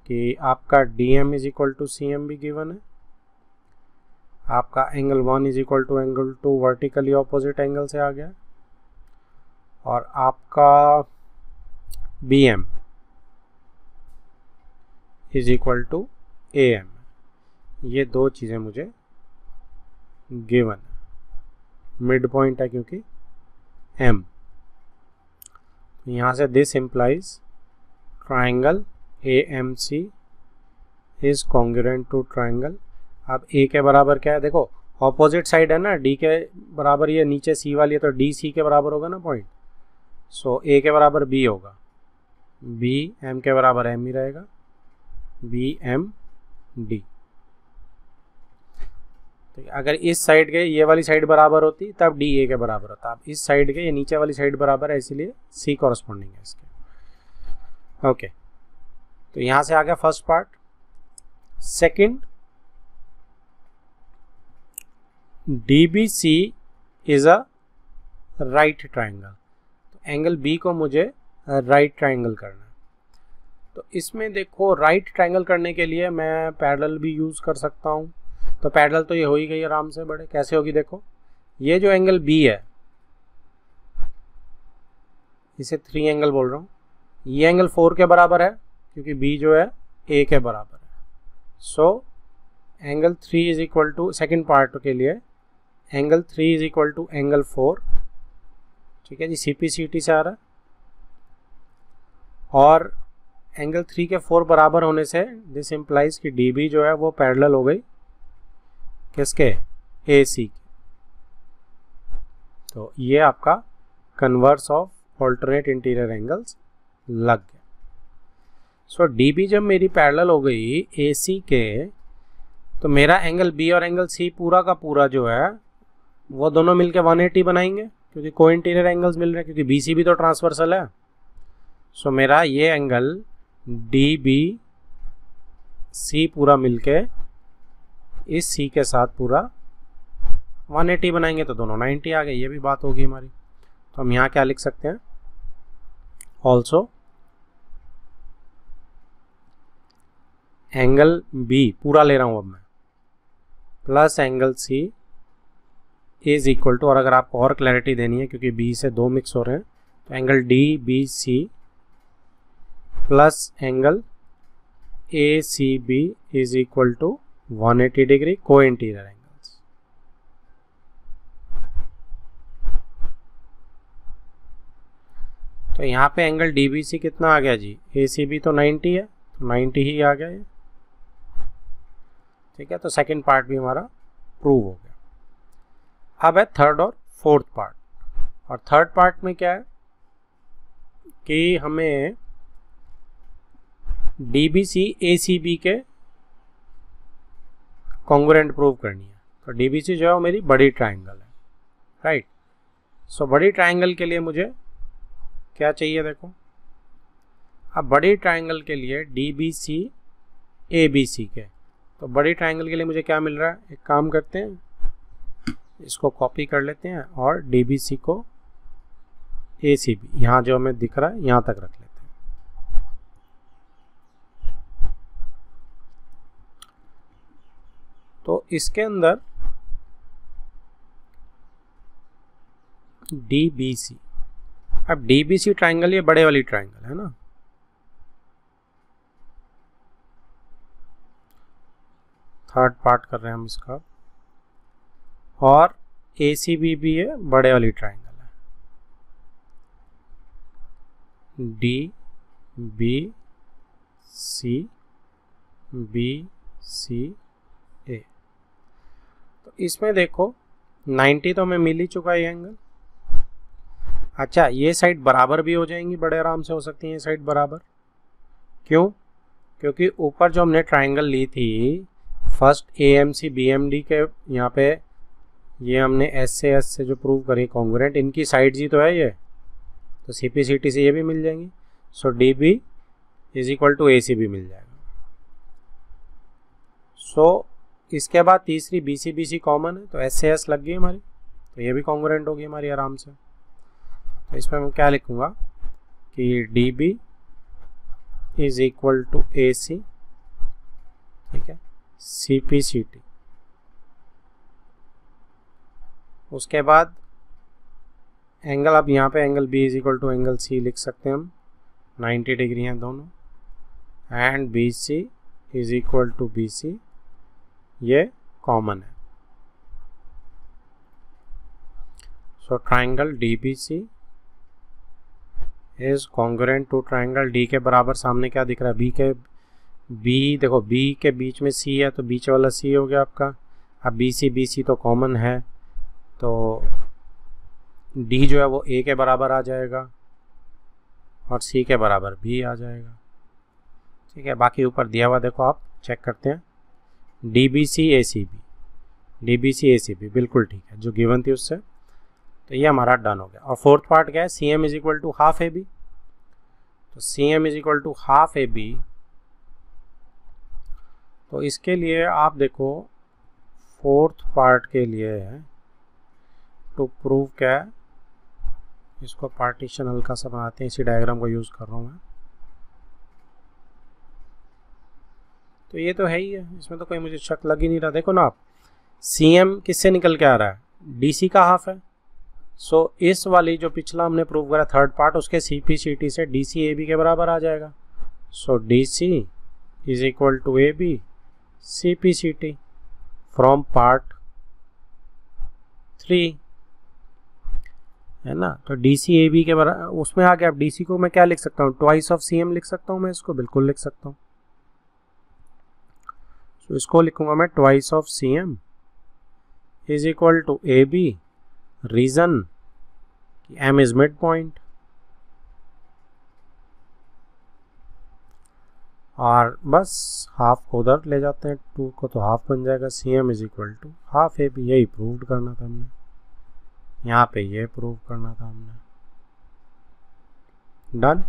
S1: कि आपका DM is equal to CM भी गिवन है, आपका angle 1 is equal to angle 2 vertically opposite angle से आ गया, और आपका B M is equal to A M, ये दो चीज़ें मुझे गिवन है। मिड पॉइंट है क्योंकि एम, यहाँ से this implies triangle A M C is congruent to triangle. अब ए के बराबर क्या है, देखो ऑपोजिट साइड है ना, डी के बराबर ये नीचे सी वाली है, तो डी सी के बराबर होगा ना पॉइंट। सो ए के बराबर बी होगा, बी एम के बराबर एम ही रहेगा, बी एम डी। तो अगर इस साइड के ये वाली साइड बराबर होती तब डी ए के बराबर होता। अब इस साइड के ये नीचे वाली साइड बराबर है, इसीलिए सी कॉरस्पॉन्डिंग है इसके। ओके, तो यहाँ से आ गया first part. Second, DBC is a right triangle. तो एंगल बी को मुझे राइट ट्राइंगल करना है। तो इसमें देखो राइट ट्राइंगल करने के लिए मैं पैरेलल भी यूज़ कर सकता हूँ। तो पैरेलल तो ये हो ही गई आराम से, बड़े कैसे होगी देखो, ये जो एंगल बी है इसे 3 एंगल बोल रहा हूँ, ये एंगल 4 के बराबर है क्योंकि बी जो है ए के बराबर है। So angle 3 is equal to, second part के लिए angle 3 is equal to angle 4, ठीक है जी, CPCT से आ रहा है। और एंगल 3 के 4 बराबर होने से दिस इम्प्लाइज कि DB जो है वो पैरेलल हो गई किसके, AC के। तो ये आपका converse of alternate interior angles लग गया। सो DB जब मेरी पैरेलल हो गई AC के, तो मेरा एंगल B और एंगल C पूरा का पूरा जो है वो दोनों मिलके 180 बनाएंगे क्योंकि को इंटीरियर एंगल्स मिल रहे हैं, क्योंकि BC भी तो ट्रांसवर्सल है। सो मेरा ये एंगल DBC पूरा मिलके इस C के साथ पूरा 180 बनाएंगे, तो दोनों 90 आ गए, ये भी बात होगी हमारी। तो हम यहाँ क्या लिख सकते हैं, ऑल्सो एंगल B पूरा ले रहा हूँ अब मैं, plus angle C is equal to, और अगर आपको और क्लैरिटी देनी है क्योंकि B से 2 मिक्स हो रहे हैं, तो angle DBC plus angle ACB is equal to 180 degree co-interior angles. तो यहाँ पे एंगल DBC कितना आ गया जी, ACB तो 90 है, तो 90 ही आ गया ये, ठीक है। तो सेकंड पार्ट भी हमारा प्रूव हो गया। अब है थर्ड और फोर्थ पार्ट। और थर्ड पार्ट में क्या है कि हमें DBC ACB के कॉन्ग्रुएंट प्रूव करनी है। तो DBC जो है वो मेरी बड़ी ट्राइंगल है, राइट। सो बड़ी ट्राइंगल के लिए मुझे क्या चाहिए देखो, अब बड़ी ट्राइंगल के लिए DBC ABC के, तो बड़ी ट्राइंगल के लिए मुझे क्या मिल रहा है, एक काम करते हैं इसको कॉपी कर लेते हैं और DBC को ACB यहाँ जो हमें दिख रहा है यहाँ तक रख लेते हैं। तो इसके अंदर DBC, अब DBC ट्राइंगल ये बड़े वाली ट्राइंगल है ना, थर्ड पार्ट कर रहे हैं हम इसका, और ACB भी है बड़े वाली ट्राइंगल है, DBC BCA। तो इसमें देखो 90 तो हमें मिल ही चुका है ये एंगल। अच्छा, ये साइड बराबर भी हो जाएंगी, बड़े आराम से हो सकती है ये साइड बराबर। क्यों? क्योंकि ऊपर जो हमने ट्राइंगल ली थी फर्स्ट AMC BMD के, यहाँ पे ये हमने S से S से जो प्रूव करी कॉन्ग्रुएंट, इनकी साइड्स ही तो है ये, तो CPCT से ये भी मिल जाएंगी। So DB is equal to ACB मिल जाएगा। सो इसके बाद तीसरी BC कॉमन है, तो S से S लग गई हमारी, तो ये भी कॉन्ग्रुएंट होगी हमारी आराम से। तो इसमें मैं क्या लिखूँगा कि DB is equal to AC, ठीक है, CPCT। उसके बाद एंगल, अब यहाँ पे angle B is equal to angle C लिख सकते हैं हम, 90 डिग्री हैं दोनों, and B C is equal to B C, ये कॉमन है। So triangle D B C is congruent to triangle D के बराबर, सामने क्या दिख रहा है, बी देखो बी के बीच में सी है तो बीच वाला सी हो गया आपका। अब बी सी तो कॉमन है, तो डी जो है वो ए के बराबर आ जाएगा और सी के बराबर भी आ जाएगा। ठीक है, बाकी ऊपर दिया हुआ देखो, आप चेक करते हैं, डी बी सी ए सी बी बिल्कुल ठीक है जो गिवन थी उससे। तो ये हमारा डन हो गया। और फोर्थ पार्ट क्या है, C M is equal to half A B. तो C M is equal to half A B, तो इसके लिए आप देखो फोर्थ पार्ट के लिए है टू प्रूव क्या है, इसको पार्टीशन हल्का सा बनाते हैं, इसी डायग्राम को यूज़ कर रहा हूँ मैं। तो ये तो है ही है, इसमें तो कोई मुझे शक लग ही नहीं रहा। देखो ना आप, सी एम किससे निकल के आ रहा है, डी सी का हाफ है। सो इस वाली जो पिछला हमने प्रूव करा थर्ड पार्ट, उसके सी पी सी टी से डी सी ए बी के बराबर आ जाएगा। So D C is equal to A B C P C T from part 3, है ना। तो डी सी ए बी के बराबर, उसमें आगे आप डी सी को मैं क्या लिख सकता हूँ, ट्वाइस ऑफ सी एम लिख सकता हूँ मैं, इसको बिल्कुल लिख सकता हूँ। तो इसको लिखूंगा मैं twice of C M is equal to A B, reason M is mid point, और बस हाफ को उधर ले जाते हैं, 2 को तो हाफ बन जाएगा। C M is equal to half A B, यही प्रूव करना था हमने, यहाँ पे ये प्रूव करना था हमने। डन।